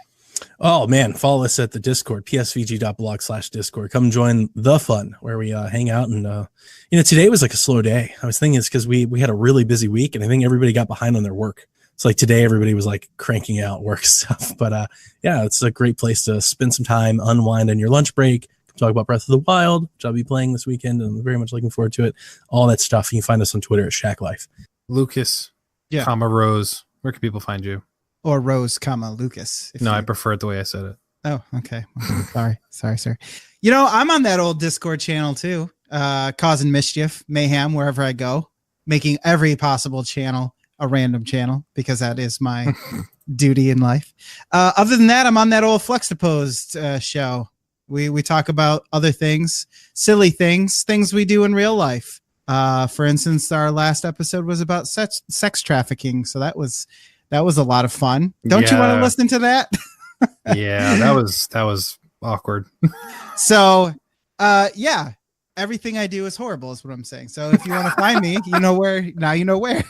Oh man, follow us at the Discord, psvg.blog/Discord. Come join the fun where we hang out. And today was like a slow day. I was thinking it's because we had a really busy week, and I think everybody got behind on their work. It's like today everybody was like cranking out work stuff. But it's a great place to spend some time, unwind on your lunch break. Talk about Breath of the Wild, which I'll be playing this weekend, and I'm very much looking forward to it. All that stuff. You can find us on Twitter at Shack Life. Lucas, Rose. Where can people find you? Or Rose, Lucas. I prefer it the way I said it. Oh, okay. Sorry, sir. I'm on that old Discord channel too, causing mischief, mayhem wherever I go, making every possible channel a random channel because that is my duty in life. Other than that, I'm on that old Flextiposed show. We talk about other things, silly things we do in real life. For instance, our last episode was about sex trafficking, so that was a lot of fun. Don't you want to listen to that? Yeah, that was awkward. So, yeah, everything I do is horrible is what I'm saying. So if you want to find me, you know where. Now you know where.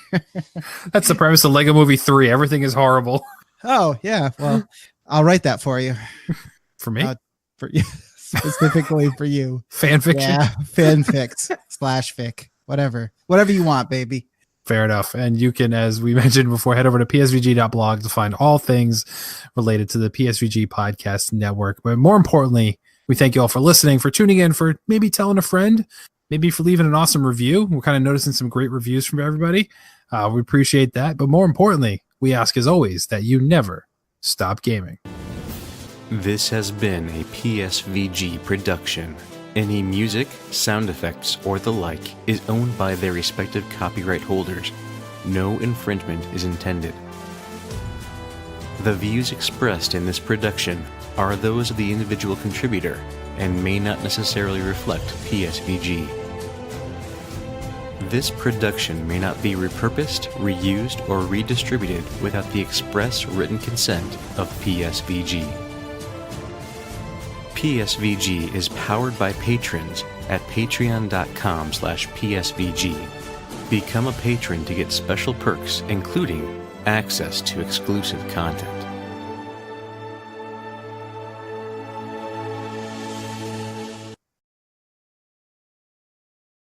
That's the premise of Lego Movie 3. Everything is horrible. Oh, yeah. Well, I'll write that for you. For me? For you. Specifically for you. Fan fiction? Yeah, fanfics /fic. Whatever you want, baby. Fair enough. And you can, as we mentioned before, head over to psvg.blog to find all things related to the PSVG podcast network. But more importantly, we thank you all for listening, for tuning in, for maybe telling a friend, maybe for leaving an awesome review. We're kind of noticing some great reviews from everybody. We appreciate that. But more importantly, we ask as always that you never stop gaming. This has been a PSVG production. Any music, sound effects, or the like is owned by their respective copyright holders. No infringement is intended. The views expressed in this production are those of the individual contributor and may not necessarily reflect PSVG. This production may not be repurposed, reused, or redistributed without the express written consent of PSVG. PSVG is powered by patrons at patreon.com/PSVG. Become a patron to get special perks, including access to exclusive content.